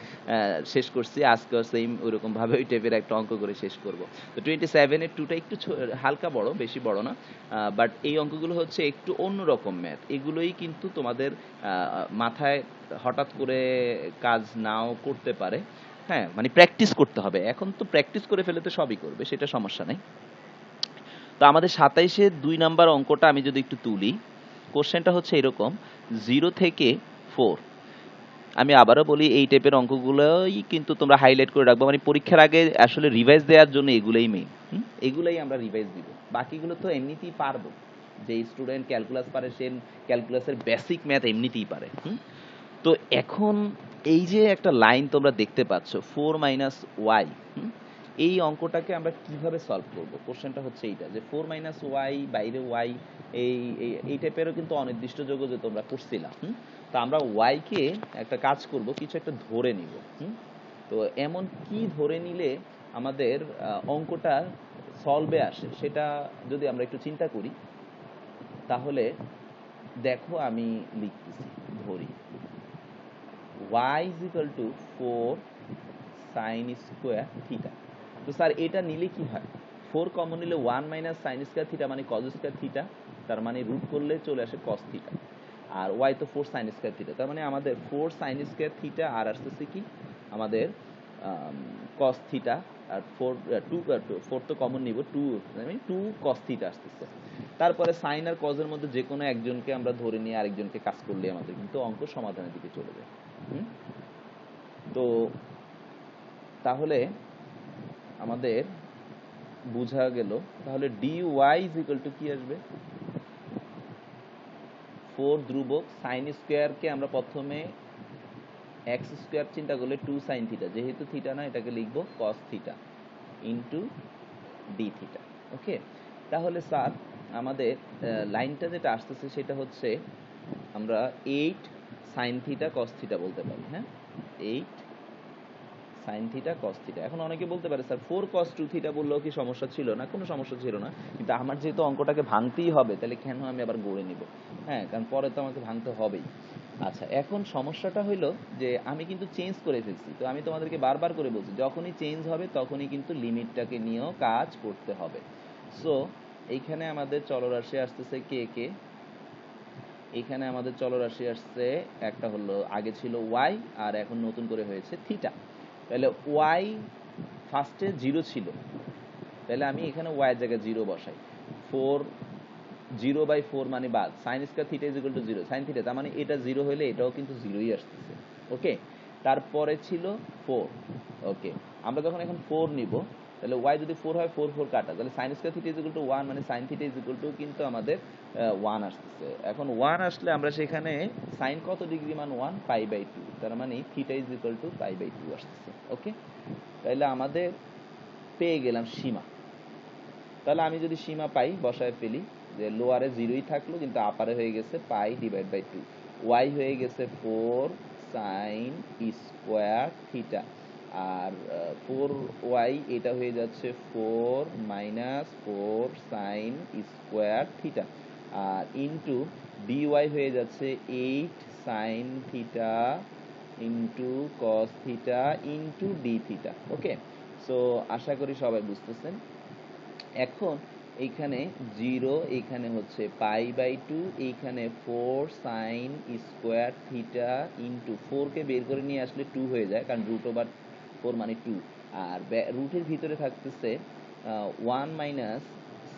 শেষ করছি, আজকে সেম ওইরকম ভাবে ওই টাইপের একটা অঙ্ক করে শেষ করব। তো 27 এর 2টা একটু হালকা বড়, বেশি বড় না, বাট এই অঙ্কগুলো হচ্ছে একটু অন্যরকম ম্যাথ, এগুলোই কিন্তু তোমাদের মাথায় হঠাৎ করে কাজ নাও করতে পারে। হ্যাঁ, মানে প্র্যাকটিস করতে হবে, এখন তো প্র্যাকটিস করে ফেলে তো সবই করবে, সেটা সমস্যা নেই। তো আমাদের 27-এর 2 নাম্বার অঙ্কটা আমি যদি একটু তুলি, কোশ্চেনটা হচ্ছে এরকম, 0 থেকে 4। আমি আবারও বলি এই টাইপের অঙ্কগুলোই কিন্তু তোমরা হাইলাইট করে রাখবো, মানে পরীক্ষার আগে আসলে রিভাইজ দেওয়ার জন্য এগুলোই মেইন। এগুলোই আমরা রিভাইজ দিব, বাকিগুলো তো এমনিতেই পারবো, যে স্টুডেন্ট ক্যালকুলাস পারে সে ক্যালকুলাসের বেসিক ম্যাথ এমনিতেই পারে। তো এখন এই যে একটা লাইন তোমরা দেখতে পাচ্ছ 4 মাইনাস ওয়াই, এই অঙ্কটাকে আমরা কিভাবে সলভ করব, কোশ্চেনটা হচ্ছে এইটা, যে 4 মাইনাস ওয়াই বাইরে ওয়াই এই টাইপেরও কিন্তু অনির্দিষ্ট যোগ্য যে তোমরা করছিলাম। তো আমরা ওয়াইকে একটা কাজ করব, কিছু একটা ধরে নিব। তো এমন কি ধরে নিলে আমাদের অঙ্কটা সলভে আসে সেটা যদি আমরা একটু চিন্তা করি, তাহলে দেখো আমি লিখতেছি, ধরি y is equal to 4 sin square theta। তো স্যার এটা নিলে কি হয়? 4 কমন নিলে 1 মাইনাস সাইন স্কোয়ার থিটা মানে কজ স্কোয়ার থিটা, তার মানে রুট করলে চলে আসে কস থিটা, আর y তো 4 সাইন স্কোয়ার থিটা, তার মানে আমাদের 4 সাইন স্কোয়ার থিটা আর আসতেছে কি আমাদের কস থিটা, আর 4 তো কমন নিব, 2 মানে 2 কস থিটা আসতেছে। তারপরে সাইন আর কজের মধ্যে যে কোনো একজনকে আমরা ধরে নিয়ে আরেকজনকে কাজ করলে আমাদের কিন্তু অঙ্ক সমাধানের দিকে চলে যায়। তো তাহলে আমাদের বোঝা গেল, তাহলে dy is equal to কি আসবে? 4 ধ্রুবক সাইন স্কোয়ারকে আমরা প্রথমে x স্কোয়ার চিন্তা করলে 2 সাইন থিটা, যেহেতু থিটা না এটাকে লিখবো cos theta into d theta. Okay, তাহলে স্যার আমাদের লাইনটা যেটা আসতেছে সেটা হচ্ছে আমরা 8 সাইন থিটা cos থিটা বলতে পারি। হ্যাঁ, 8 সাইন থিটা কস থিটা। এখন অনেকে বলতে পারে স্যার 4 cos 2 থিটা বললেও কি সমস্যা ছিল না? কোনো সমস্যা ছিল না, কিন্তু আমার যেহেতু অঙ্কটাকে ভাঙতেই হবে তাহলে কেন আমি আবার গড়ে নিব? হ্যাঁ, কারণ পরে তো আমাকে ভাঙতে হবেই। আচ্ছা, এখন সমস্যাটা হইলো যে আমি কিন্তু চেঞ্জ করে ফেলছি। তো আমি তোমাদেরকে বারবার করে বলছি, যখনই চেঞ্জ হবে তখনই কিন্তু লিমিটটাকে নিয়েও কাজ করতে হবে। সো এইখানে আমাদের চলরাশি আসতেছে কে কে, এখানে আমাদের চলরাশি আসছে একটা হলো, আগে ছিল ওয়াই আর এখন নতুন করে হয়েছে থিটা। তাহলে ওয়াই ফার্স্টে 0 ছিল, তাহলে আমি এখানে ওয়াই এর জায়গায় 0 বসাই। 4 0/4 মানে বাদ, sine square theta is equal two 0 sine theta, তার মানে এটা 0 হলে এটাও কিন্তু 0ই আসতেছে। ওকে, তারপরে ছিল 4। ওকে, আমরা যখন এখন 4 নিব, তাহলে y যদি 4 হয় 4 4 কাটা, তাহলে sine square theta is equal two 1 মানে sine theta is equal two কিন্তু আমাদের 1 আসতেছে। এখন 1 আসলে আমরা সেখানে সাইন কত ডিগ্রি মান 1 π/2, তার মানে থিটা ইজ ইকুয়াল টু π/2 আসতেছে। ওকে, তাহলে আমাদের পেয়ে গেলাম সীমা। তাহলে আমি যদি সীমা পাই বসায় ফেলি, যে লোয়ারে 0ই থাকলো কিন্তু আপারে হয়ে গেছে π/2, y হয়ে গেছে 4 সাইন স্কোয়ার থিটা, আর 4y এটা হয়ে যাচ্ছে 4 মাইনাস 4 সাইন স্কোয়ার থিটা, আর ইন্টু dy হয়ে যাচ্ছে 8 sine theta into cos theta into d theta. Okay, so আশা করি সবাই বুঝতেছেন। এখন এইখানে 0, এইখানে হচ্ছে π/2, এইখানে 4 সাইন স্কোয়ার থিটা ইন্টু 4কে বের করে নিয়ে আসলে 2 হয়ে যায়, কারণ √4 মানে 2, আর রুটের ভিতরে থাকতেছে 1 মাইনাস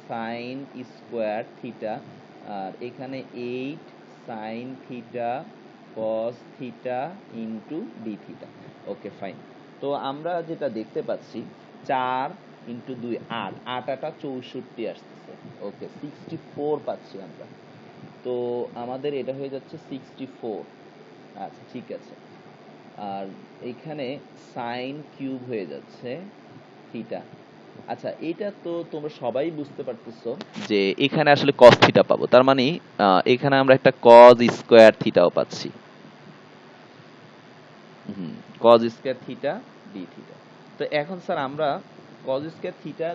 সাইন স্কোয়ার থিটা, আর এখানে 8 sine theta cos theta into d theta. Okay, fine. তো আমরা যেটা দেখতে পাচ্ছি 4 ইন্টু 2 8, 8 8 64 আসতেছে। ওকে, 64 পাচ্ছি আমরা। তো আমাদের এটা হয়ে যাচ্ছে 64। আচ্ছা, ঠিক আছে। আর এইখানে সাইন কিউব হয়ে যাচ্ছে থিটা। আচ্ছা, এটা তো তোমরা সবাই বুঝতে পারতেছো যে এখানে আসলে cos থিটা পাবো, তার মানে এখানে আমরা একটা cos স্কয়ার থিটাও পাচ্ছি। cos square theta d theta. তো এখন স্যার আমরা cos square theta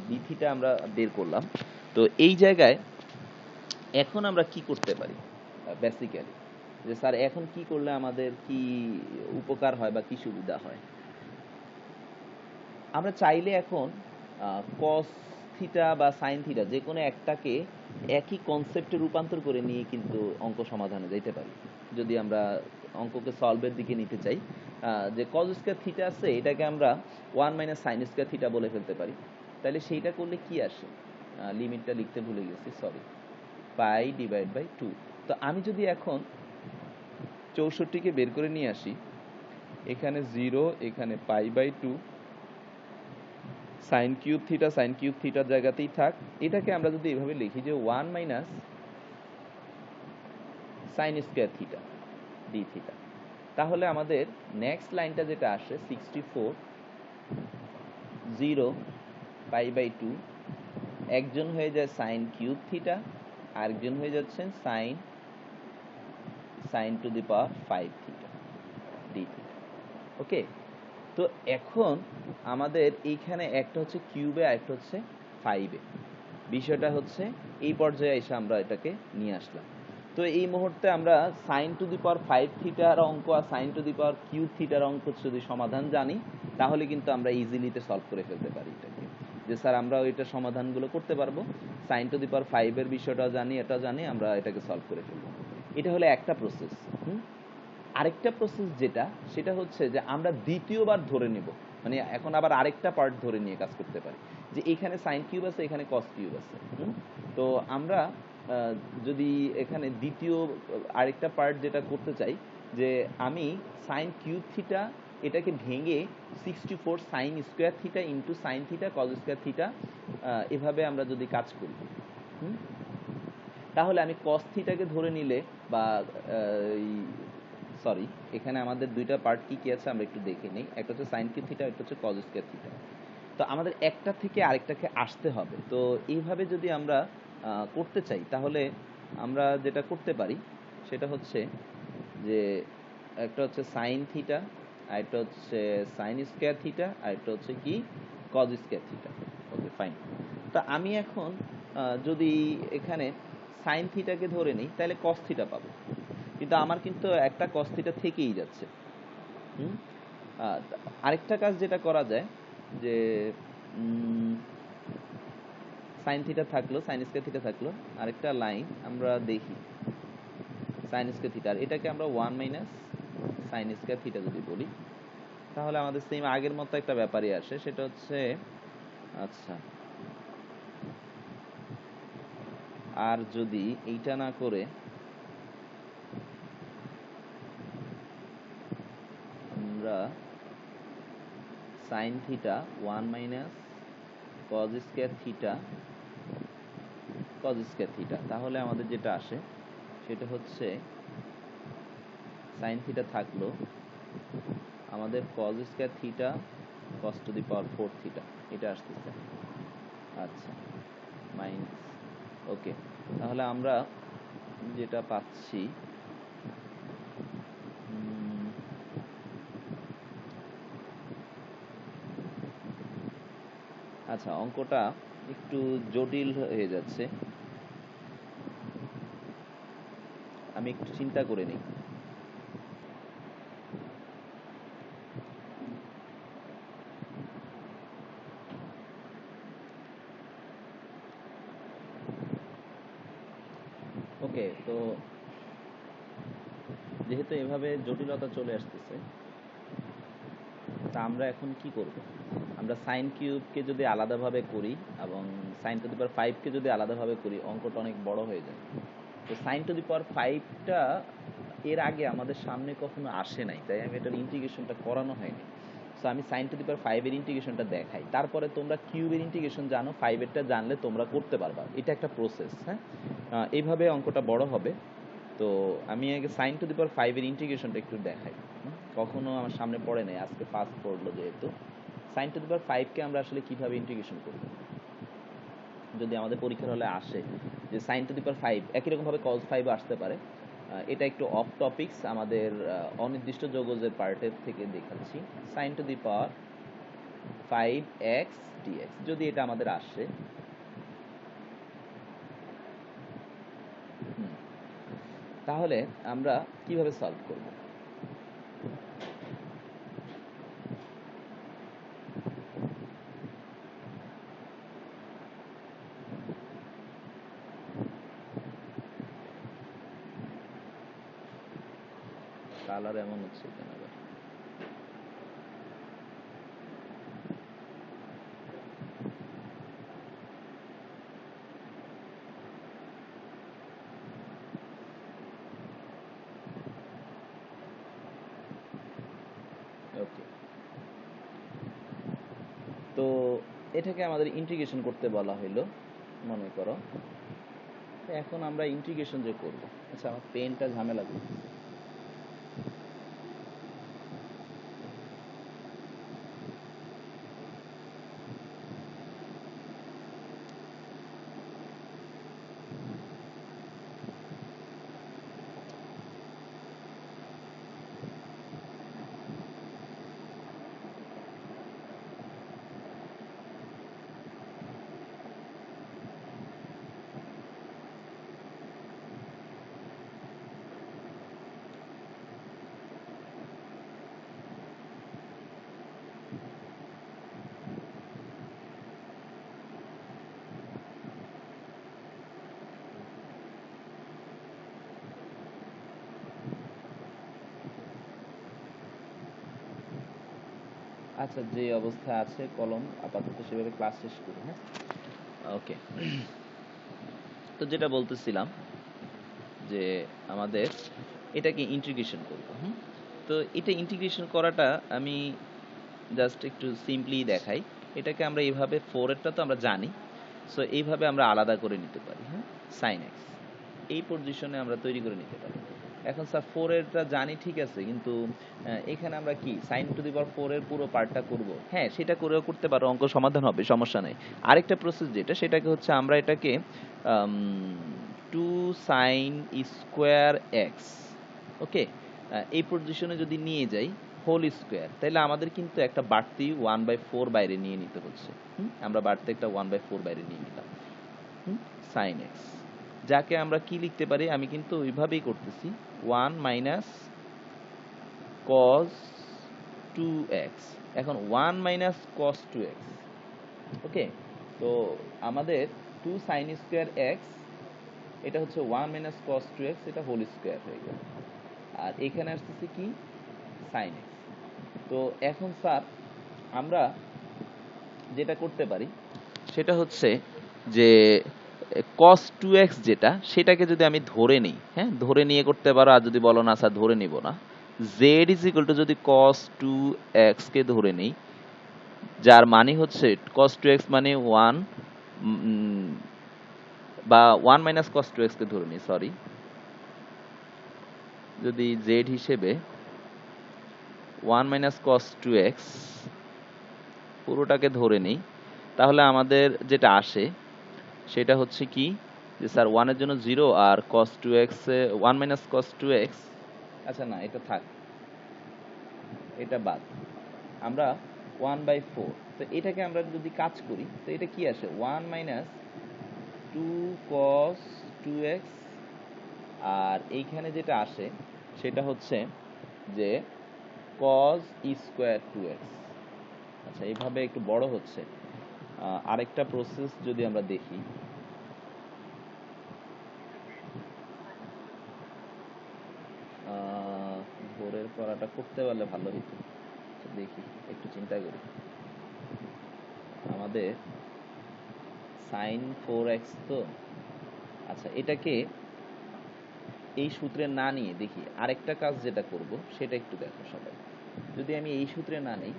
d theta আমরা বের করলাম। তো এই জায়গায় এখন আমরা কি করতে পারি বেসিক্যালি, যে স্যার এখন কি করলে আমাদের কি উপকার হয় বা কি সুবিধা হয়? আমরা চাইলে এখন cos থিটা বা sin থিটা যে কোনো একটাকে একই কনসেপ্টে রূপান্তর করে নিয়ে কিন্তু অঙ্ক সমাধানে যেতে পারি। যদি আমরা অঙ্ককে সলভের দিকে নিতে চাই, যে cos স্কয়ার থিটা আছে এটাকে আমরা 1 মাইনাস sin স্কয়ার থিটা বলে ফেলতে পারি। তাহলে সেইটা করলে কি আসে? লিমিটটা লিখতে ভুলে গেছি, সরি, π/2। তো আমি যদি এখন 64কে বের করে নিয়ে আসি, এখানে 0, এখানে π/2, সাইন কিউব থিটার জায়গাতেই থাক। এটাকে আমরা যদি এভাবে লিখি যে 1 minus sine square theta d theta, তাহলে আমাদের নেক্সট লাইনটা যেটা আসে 64 0 π/2, একজন হয়ে যায় সাইন কিউব থিটা আরেকজন হয়ে যাচ্ছেন sine sine to the power 5 theta d theta. Okay, তো এখন আমাদের এইখানে একটা হচ্ছে কিউবে আর একটা হচ্ছে 5-এ। বিষয়টা হচ্ছে এই পর্যায়ে এসে আমরা এটাকে নিয়ে আসলাম। তো এই মুহূর্তে আমরা সাইন টু দি পাওয়ার 5 থিটার অঙ্ক আর sine to the power cube থিটার অঙ্ক যদি সমাধান জানি তাহলে কিন্তু আমরা ইজিলিতে সলভ করে ফেলতে পারি এটাকে, যে স্যার আমরা ওইটা সমাধানগুলো করতে পারবো, সাইন টু দি পাওয়ার 5-এর বিষয়টাও জানি, এটাও জানি, আমরা এটাকে সলভ করে ফেলবো। এটা হলো একটা প্রসেস। আরেকটা প্রসেস যেটা, সেটা হচ্ছে যে আমরা দ্বিতীয়বার ধরে নিব, মানে এখন আবার আরেকটা পার্ট ধরে নিয়ে কাজ করতে পারি, যে এখানে সাইন কিউব আছে, এখানে কস কিউব আছে। তো আমরা যদি এখানে দ্বিতীয় আরেকটা পার্ট যেটা করতে চাই, যে আমি সাইন কিউব থিটা এটাকে ভেঙে 64 sign square theta into sine theta cos square theta, এভাবে আমরা যদি কাজ করি, তাহলে আমি কস থিটাকে ধরে নিলে, বা সরি, এখানে আমাদের দুইটা পার্ট কি কি আছে আমরা একটু দেখে নিই। একটা হচ্ছে সাইন কিউব থিটা, একটা হচ্ছে কজ স্কোয়ার থিটা। তো আমাদের একটা থেকে আরেকটাকে আসতে হবে। তো এইভাবে যদি আমরা করতে চাই তাহলে আমরা যেটা করতে পারি সেটা হচ্ছে যে একটা হচ্ছে সাইন থিটা, আর একটা হচ্ছে সাইন স্কোয়ার থিটা, আর একটা হচ্ছে কি cos square theta. Okay fine. তা আমি এখন যদি এখানে সাইন থিটাকে ধরে নিই তাহলে কস থিটা পাবো, কিন্তু আমার কিন্তু একটা কস থিটা থেকেই যাচ্ছে। আরেকটা কাজ যেটা করা যায়, যে সাইন থিটা থাকলো, সাইন স্কয়ার থিটা থাকলো, আরেকটা লাইন আমরা দেখি সাইন স্কয়ার থিটা, আর এটাকে আমরা 1 মাইনাস সাইন স্কয়ার থিটা যদি বলি তাহলে আমাদের সেম আগের মতো একটা ব্যাপারই আসে, সেটা হচ্ছে আচ্ছা, আর যদি এইটা না করে আমরা sine theta 1 minus cause square theta cause square theta, তাহলে আমাদের যেটা আসে সেটা হচ্ছে সাইন থিটা থাকলো আমাদের cause square theta cos to the power 4 theta, এটা আসতেছে। আচ্ছা, মাইনাস, ওকে, তাহলে আমরা যেটা পাচ্ছি, আচ্ছা অঙ্কটা একটু জটিল হয়ে যাচ্ছে, আমি একটু চিন্তা করে নিই। ওকে, তো যেহেতু এভাবে জটিলতা চলে আসতেছে, তা আমরা এখন কি করব? আমরা সাইন কিউবকে যদি আলাদাভাবে করি এবং সাইন টু দি পাওয়ার 5কে যদি আলাদাভাবে করি অঙ্কটা অনেক বড় হয়ে যায়। তো সাইন টু দি পাওয়ার 5টা এর আগে আমাদের সামনে কখনো আসে নাই, তাই আমি এটার ইন্টিগ্রেশনটা করানো হয়নি। সো আমি সাইন টু দি পাওয়ার 5-এর ইন্টিগ্রেশনটা দেখাই, তারপরে তোমরা কিউবের ইন্টিগ্রেশন জানো, 5-এরটা জানলে তোমরা করতে পারবা, এটা একটা প্রসেস। হ্যাঁ, এইভাবে অঙ্কটা বড় হবে। তো আমি আগে সাইন টু দি পাওয়ার 5-এর ইন্টিগ্রেশনটা একটু দেখাই, কখনো আমার সামনে পড়ে নাই, আজকে ফার্স্ট পড়লো যেহেতু। সাইন টু দি পাওয়ার 5কে আমরা আসলে কিভাবে ইন্টিগ্রেশন করব, যদি আমাদের পরীক্ষার হলে আসে যে সাইন টু দি পাওয়ার 5 একই রকমভাবে কজ 5 আসতে পারে, এটা একটু অফ টপিকস, আমাদের অনির্দিষ্ট যৌগজের পার্টের থেকে দেখাচ্ছি। Sine to the power 5x dx যদি এটা আমাদের আসে, তাহলে আমরা কিভাবে সলভ করব? কালার এমন হচ্ছে কেন আবার? ওকে, তো এটাকে আমাদের ইন্টিগ্রেশন করতে বলা হইলো মনে করো। এখন আমরা ইন্টিগ্রেশন যে করব, আচ্ছা আমার পেনটা ঝামেলা করছে। আচ্ছা, যে অবস্থা আছে কলম আপাতত সেভাবে ক্লাস শেষ করি। হ্যাঁ, ওকে। তো যেটা বলতেছিলাম যে আমাদের এটাকে ইন্টিগ্রেশন করব। তো এটা ইন্টিগ্রেশন করাটা আমি জাস্ট একটু সিম্পলি দেখাই। এটাকে আমরা এইভাবে 4-এরটা তো আমরা জানি, সো এইভাবে আমরা আলাদা করে নিতে পারি। হ্যাঁ, সাইন এক্স এই পজিশনে আমরা তৈরি করে নিতে পারি। এখন স্যার 4-এরটা জানি ঠিক আছে, কিন্তু এখানে আমরা কি সাইন টু দি পাওয়ার 4 এর পুরো পার্টটা করব? হ্যাঁ, সেটা করেও করতে পারো, অঙ্ক সমাধান হবে, সমস্যা নাই। আরেকটা প্রসেস যেটা, সেটাকে হচ্ছে আমরা এটাকে 2 সাইন স্কোয়ার এক্স, ওকে, এই পজিশনে যদি নিয়ে যাই হোল স্কোয়ার, তাহলে আমাদের কিন্তু একটা বাড়তি 1/4 বাইরে নিয়ে নিতে হচ্ছে। আমরা বাড়তি একটা 1/4 বাইরে নিয়ে নিলাম সাইন এক্স, যাকে আমরা কি লিখতে পারি, আমি কিন্তু ওইভাবেই করতেছি, 1 মাইনাস কস 2x। এখন 1 মাইনাস কস 2x, ওকে। তো আমাদের 2 সাইন স্কোয়ার এক্স, এটা হচ্ছে 1 মাইনাস কস 2x, এটা হোল স্কোয়ার হয়ে গেল। আর এখানে আসতেছে কি সাইন এক্স। তো এখন স্যার আমরা যেটা করতে পারি সেটা হচ্ছে যে cos 2x যেটা, সেটাকে যদি আমি ধরে নিই, হ্যাঁ, ধরে নিয়ে করতে পারো, আর যদি বলো না স্যার ধরে নিব না, z ইজ ইকুয়াল টু যদি cos 2x কে ধরে নিই, যার মানে হচ্ছে cos 2x মানে 1, বা 1 মাইনাস cos 2x কে ধরে নিই, সরি, যদি z হিসেবে 1 মাইনাস cos 2x পুরোটাকে ধরে নিই, তাহলে আমাদের যেটা আসে সেটা হচ্ছে কি, যে স্যার 1 এর জন্য 0, আর cos 2x 1 minus cos 2x, আচ্ছা না এটা থাক, এটা বাদ, আমরা 1/4, তো এটাকে আমরা যদি কাজ করি তো এটা কি আসে, 1 মাইনাস 2 cos 2x, আর এইখানে যেটা আসে সেটা হচ্ছে যে cos স্কোয়ার 2x। আচ্ছা, এইভাবে একটু বড় হচ্ছে। আরেকটা প্রসেস যদি আমরা দেখি, ভোরের পড়াটা করতে পারলে ভালো হতো। দেখি একটু চিন্তা করি, আমাদের সাইন 4x তো, আচ্ছা এটাকে এই সূত্রে না নিয়ে দেখি আরেকটা কাজ যেটা করব সেটা একটু দেখো সবাই। যদি আমি এই সূত্রে না নেই,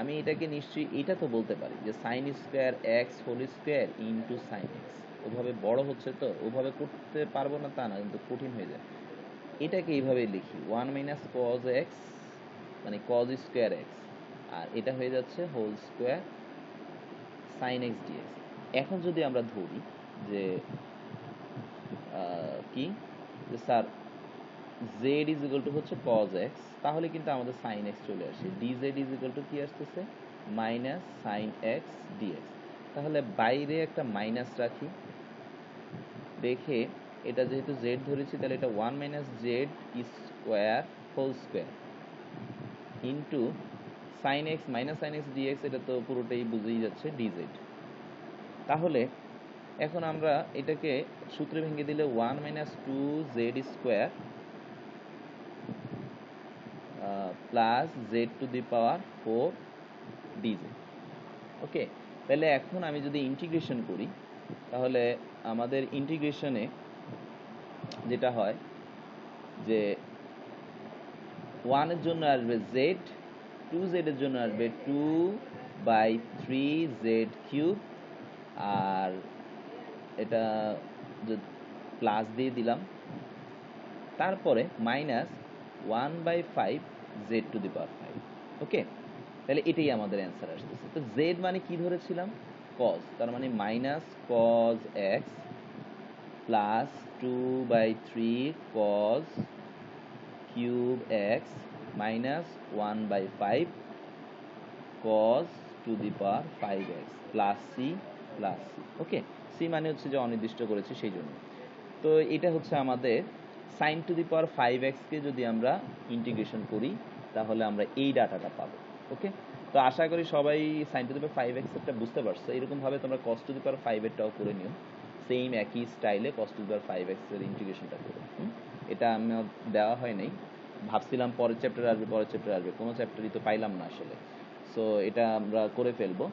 আমি এটাকে নিশ্চয়ই এটা তো বলতে পারি যে sine square x whole square into sine x. ওভাবে বড় হচ্ছে তো, ওভাবে করতে পারবো না তা না, কিন্তু কঠিন হয়ে যায়। এটাকে এইভাবে লিখি 1 মাইনাস কজ এক্স, মানে কজ স্কোয়ার এক্স, আর এটা হয়ে যাচ্ছে whole square sine x d x. এখন যদি আমরা ধরি যে কি, যে sir z is equal to হচ্ছে cos x, তাহলে কিন্তু আমাদের sin x চলে আসে, dz ইজ ইকুয়াল টু কি আসতেছে, মাইনাস sin x dx। তাহলে বাইরে একটা মাইনাস রাখি, রেখে এটা যেহেতু z ধরেছি, তাহলে এটা 1 minus z square whole square into sin x minus sin x dx, এটা তো পুরোটাই বুঝেই যাচ্ছে dz। তাহলে এখন আমরা এটাকে সূত্রে ভেঙে দিলে 1 minus 2z square plus z to the power 4 dz, okay. তাহলে এখন আমি যদি ইন্টিগ্রেশন করি, তাহলে আমাদের ইন্টিগ্রেশনে যেটা হয় যে 1 এর জন্য আসবে জেড, 2z এর জন্য আসবে 2/3z কিউব, আর এটা প্লাস দিয়ে দিলাম, তারপরে minus 1/5 Z to the power 5, ওকে। তাহলে এটাই আমাদের অ্যান্সার আসতেছে। তো জেড মানে কি ধরেছিলাম, কজ, তার মানে minus cos x plus 2/3 cos cube x minus 1/5 cos to the power 5x plus C, okay. C মানে হচ্ছে যে অনির্দিষ্ট করেছি সেই জন্য। তো এটা হচ্ছে আমাদের sign to the power 5x কে যদি আমরা ইন্টিগ্রেশন করি, তাহলে আমরা এই ডাটাটা পাবো, ওকে। তো আশা করি সবাই sign to the power 5x এরটা বুঝতে পারছো। এরকম ভাবে তোমরা কস টু দি পাওয়ার 5 এরটাও করে নিও, সেম একই স্টাইলে কস টু দি পাওয়ার 5x এর ইন্টিগ্রেশনটা করো। এটা আমার দেওয়া হয় নাই, ভাবছিলাম পরের চ্যাপ্টারে আসবে, কোনো চ্যাপ্টারই তো পাইলাম না আসলে। সো এটা আমরা করে ফেলবো।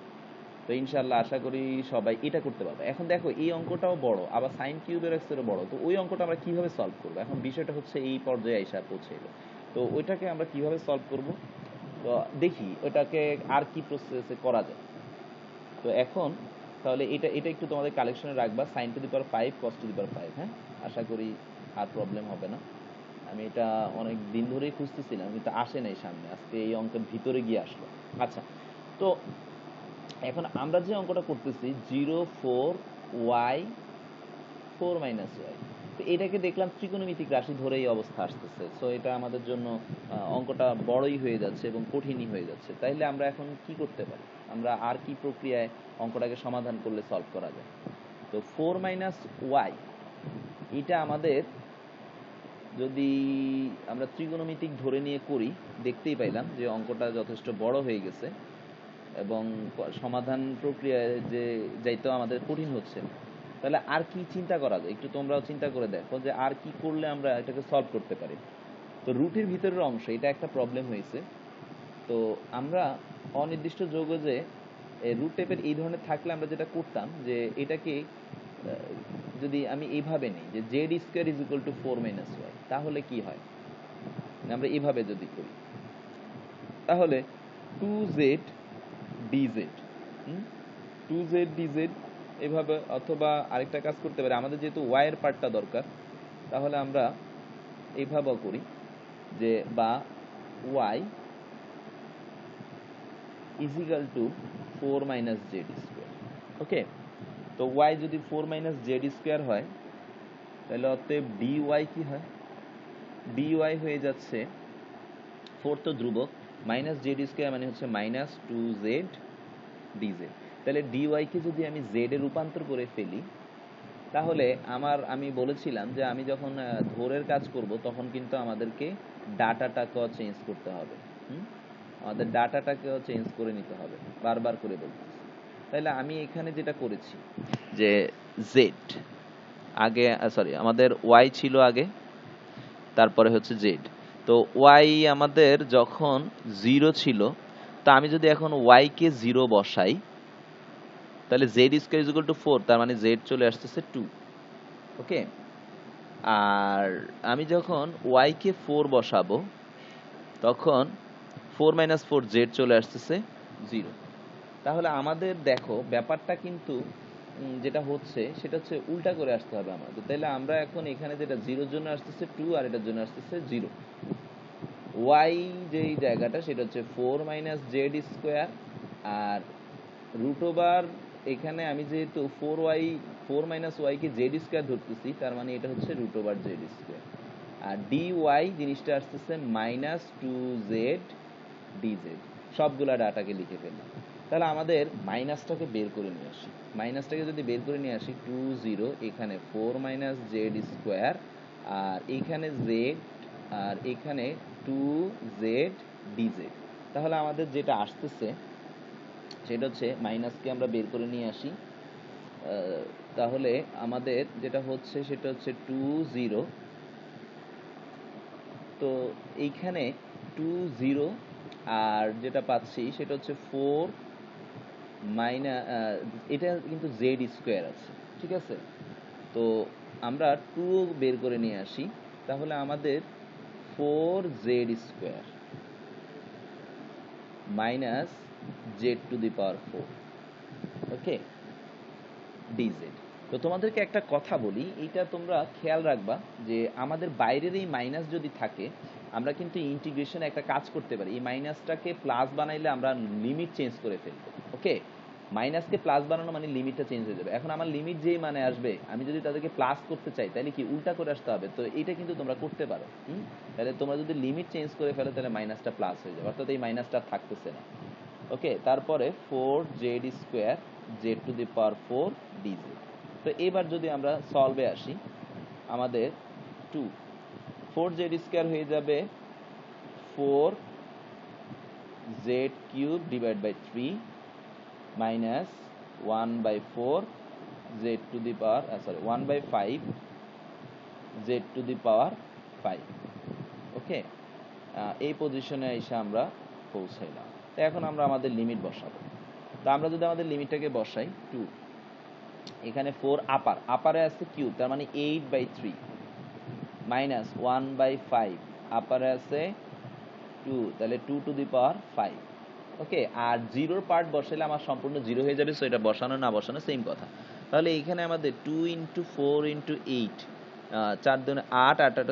তো ইনশাল্লাহ আশা করি সবাই এটা করতে পারবে। এখন দেখো এই অঙ্কটাও বড়, আবার সাইন কিউবের এক্সেরও বড়, তো ওই অঙ্কটা আমরা কিভাবে সলভ করবো? এখন বিষয়টা হচ্ছে এই পর্যায়ে আইসা পৌঁছাইলো, তো ওইটাকে আমরা কিভাবে সলভ করব? তো দেখি ওটাকে আর কি প্রসেসে করা যায়। তো এখন তাহলে এটা এটা একটু তোমাদের কালেকশনে রাখবা, sine to the power 5 cos to the power 5। হ্যাঁ, আশা করি আর প্রবলেম হবে না। আমি এটা অনেক দিন ধরেই খুঁজতেছিলাম কিন্তু আসে নাই সামনে, আজকে এই অঙ্কের ভিতরে গিয়ে আসলো। আচ্ছা, তো এখন আমরা যে অঙ্কটা করতেছি 0 4 y 4 মাইনাস ওয়াই, তো এটাকে দেখলাম ত্রিকোণমিতিক রাশি ধরে এই অবস্থা আসতেছে, সো এটা আমাদের জন্য অঙ্কটা বড়ই হয়ে যাচ্ছে এবং কঠিনই হয়ে যাচ্ছে। তাইলে আমরা এখন কি করতে পারি? আমরা আর কি প্রক্রিয়ায় অঙ্কটাকে সমাধান করলে সলভ করা যায়? তো 4 মাইনাস ওয়াই এটা আমাদের যদি আমরা ত্রিকোণমিতিক ধরে নিয়ে করি, দেখতেই পাইলাম যে অঙ্কটা যথেষ্ট বড় হয়ে গেছে এবং সমাধান প্রক্রিয়ায় যে যাইতেও আমাদের কঠিন হচ্ছে। তাহলে আর কি চিন্তা করা যায়? একটু তোমরাও চিন্তা করে দেখো যে আর কি করলে আমরা এটাকে সলভ করতে পারি। তো রুটের ভিতরের অংশ এটা একটা প্রবলেম হয়েছে। তো আমরা অনির্দিষ্ট যৌগ যে রুট টাইপের এই ধরনের থাকলে আমরা যেটা করতাম যে এটাকে যদি আমি এইভাবে নিই যে z square is equal to 4 minus y, তাহলে কি হয়? আমরা এইভাবে যদি করি তাহলে 2z dz, 2z dz এভাবে, অথবা আরেকটা কাজ করতে পারি, আমাদের যেহেতু y এর পার্টটা দরকার তাহলে আমরা এইভাবেও করি যে বা y is equal to 4 minus z square. Okay, তো y যদি 4 মাইনাস জেড স্কোয়ার হয় তাহলে অতএব dy কি হয়? dy হয়ে যাচ্ছে 4 তো ধ্রুবক, মাইনাস জেড স্কোয়ার মানে হচ্ছে মাইনাস 2z dz। তাহলে dy কে যদি আমি z এ রূপান্তর করে ফেলি তাহলে আমি বলেছিলাম যে আমি যখন ধরের কাজ করব তখন কিন্তু আমাদেরকে ডাটাটাকেও চেঞ্জ করতে হবে। আমাদের ডাটাটাকেও চেঞ্জ করে নিতে হবে, বারবার করে বলতেছি। তাহলে আমি এখানে যেটা করেছি যে z আগে, সরি আমাদের y ছিল আগে, তারপরে হচ্ছে z। তো y আমাদের যখন 0 ছিল, তা আমি যদি এখন y কে 0 বসাই তাহলে z square is equal to 4, তার মানে z চলে আসতেছে 2। ওকে, আর আমি যখন y কে 4 বসাবো তখন 4 মাইনাস 4 z চলে আসতেছে 0। তাহলে আমাদের দেখো ব্যাপারটা কিন্তু যেটা হচ্ছে সেটা হচ্ছে উল্টা করে আসতে হবে আমাদের। তাহলে আমরা এখন এখানে যেটা 0 এর জন্য আসতেছে 2 আর এটার জন্য আসতেছে 0, y যেই জায়গাটা সেটা হচ্ছে 4 মাইনাস জেড স্কোয়ার, আর রুট ওভার এখানে আমি যেহেতু 4 মাইনাস ওয়াই কে জেড স্কোয়ার ধরতেছি তার মানে এটা হচ্ছে রুট ওভার জেড স্কোয়ার, আর ডি ওয়াই জিনিসটা আসতেছে মাইনাস 2z dz। সবগুলা ডাটাকে লিখে ফেললাম। তাহলে আমাদের মাইনাসটাকে বের করে নিয়ে আসি। মাইনাসটাকে যদি বের করে নিয়ে আসি 2 0, এখানে 4 মাইনাস জেড স্কোয়ার, আর এখানে z, আর এখানে 2z dz। তাহলে আমাদের যেটা আসতেছে সেটা হচ্ছে মাইনাসকে আমরা বের করে নিয়ে আসি, তাহলে আমাদের যেটা হচ্ছে সেটা হচ্ছে 2 0, তো এইখানে 2 0 আর যেটা পাচ্ছি সেটা হচ্ছে 4 মাইনাস, এটা কিন্তু জেড স্কোয়ার আছে, ঠিক আছে। তো আমরা 2 বের করে নিয়ে আসি, তাহলে আমাদের 4z square minus Z to the power 4, okay, dz। তো তোমাদেরকে একটা কথা বলি, এইটা তোমরা খেয়াল রাখবা যে আমাদের বাইরের এই মাইনাস যদি থাকে আমরা কিন্তু ইন্টিগ্রেশনে একটা কাজ করতে পারি, এই মাইনাসটাকে প্লাস বানাইলে আমরা লিমিট চেঞ্জ করে ফেলবো। ওকে, মাইনাসকে প্লাস বানানো মানে লিমিটটা চেঞ্জ হয়ে যাবে। এখন আমার লিমিট যেই মানে আসবে, আমি যদি তাদেরকে প্লাস করতে চাই তাহলে কি উল্টা করে আসতে হবে? তো এটা কিন্তু তোমরা করতে পারো। তাহলে তোমরা যদি লিমিট চেঞ্জ করে ফেলো তাহলে মাইনাসটা প্লাস হয়ে যাবে, অর্থাৎ এই মাইনাসটা থাকতেছে না। ওকে, তারপরে 4z square Z to the power 4 dz। তো এবার যদি আমরা সলভে আসি, আমাদের 4z স্কোয়ার হয়ে যাবে 4z cube divide by 3 minus 1/4 z to the power 1/5 z to the power 5। Okay, এই পজিশনে এসে আমরা পৌঁছাইলাম। তো এখন আমরা আমাদের লিমিট বসাবো। তো আমরা যদি আমাদের লিমিটটাকে বসাই 2, এখানে 4 আপারে আছে কিউব, তার মানে 8/3 মাইনাস 1/5 আপারে আছে 2, তাহলে 2^5। ওকে, আর জিরোর পার্ট বসাইলে আমার সম্পূর্ণ জিরো হয়ে যাবে, সো এটা বসানো না বসানো সেম কথা। তাহলে এইখানে আমাদের 2 × 4 × 8, 4 দুগুণে 8, 8 8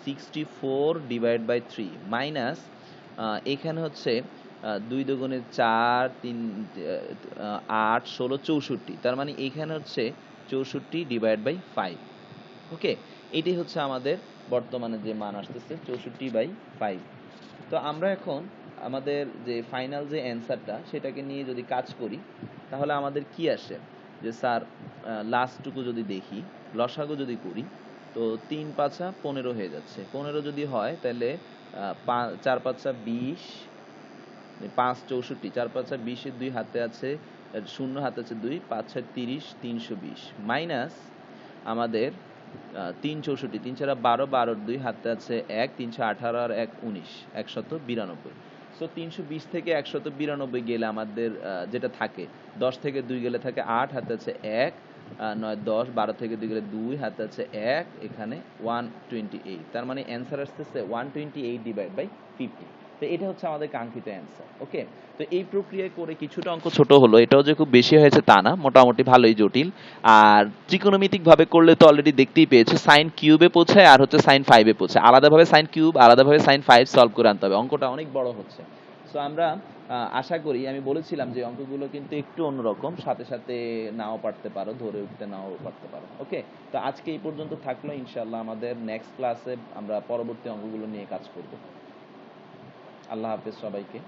64, 64/3 মাইনাস এখানে হচ্ছে 2 দুগুণে 4, 3 8 16 64, তার মানে এখানে হচ্ছে 64/5। ওকে, এটাই হচ্ছে আমাদের বর্তমানে যে মান আসতেছে 64/5। তো আমরা এখন আমাদের যে ফাইনাল যে অ্যান্সারটা সেটাকে নিয়ে যদি কাজ করি তাহলে আমাদের কি আসে, যে স্যার লাস্টটুকু যদি দেখি, লসাগু যদি করি তো 3 5 15 হয়ে যাচ্ছে। 15 যদি হয় তাহলে 4 5 20, 5 64, 4 5 20 এর 2 হাতে আছে, 0 হাতে আছে 2, 5 6 30, 320 মাইনাস আমাদের 3 64, 3 4 12, 12 2 হাতে আছে 1, 318 আর 1 19, 192। সো 320 থেকে 192 গেলে আমাদের যেটা থাকে, 10 থেকে 2 গেলে থাকে 8, হাতে আছে 1, 9 10, 12 থেকে 2 গেলে 2, হাতে আছে 1, এখানে 128। তার মানে অ্যান্সার আসতেছে 128/50। তো এটা হচ্ছে আমাদের কাঙ্ক্ষিত অ্যান্সার। ওকে, তো এই প্রক্রিয়ায় করে কিছুটা অঙ্ক ছোট হলো, এটাও যে খুব বেশি হয়েছে তা না, মোটামুটি ভালোই জটিল। আর ত্রিকোণমিতিক ভাবে করলে তো অলরেডি দেখতেই পেয়েছো, সাইন কিউবে পৌঁছায় আর হচ্ছে সাইন 5-এ পৌঁছায়। আলাদাভাবে সাইন কিউব, আলাদাভাবে সাইন 5 সলভ করে আনতে হবে, অঙ্কটা অনেক বড় হচ্ছে। সো আমরা আশা করি, আমি বলেছিলাম যে অঙ্কগুলো কিন্তু একটু অন্যরকম, সাথে সাথে নাও পারতে পারো, ধরে উঠতে নাও পারতে পারো। ওকে, তো আজকে এই পর্যন্ত থাকলো, ইনশাআল্লাহ আমাদের নেক্সট ক্লাসে আমরা পরবর্তী অঙ্কগুলো নিয়ে কাজ করব। আল্লাহ হাফেজ সবাইকে।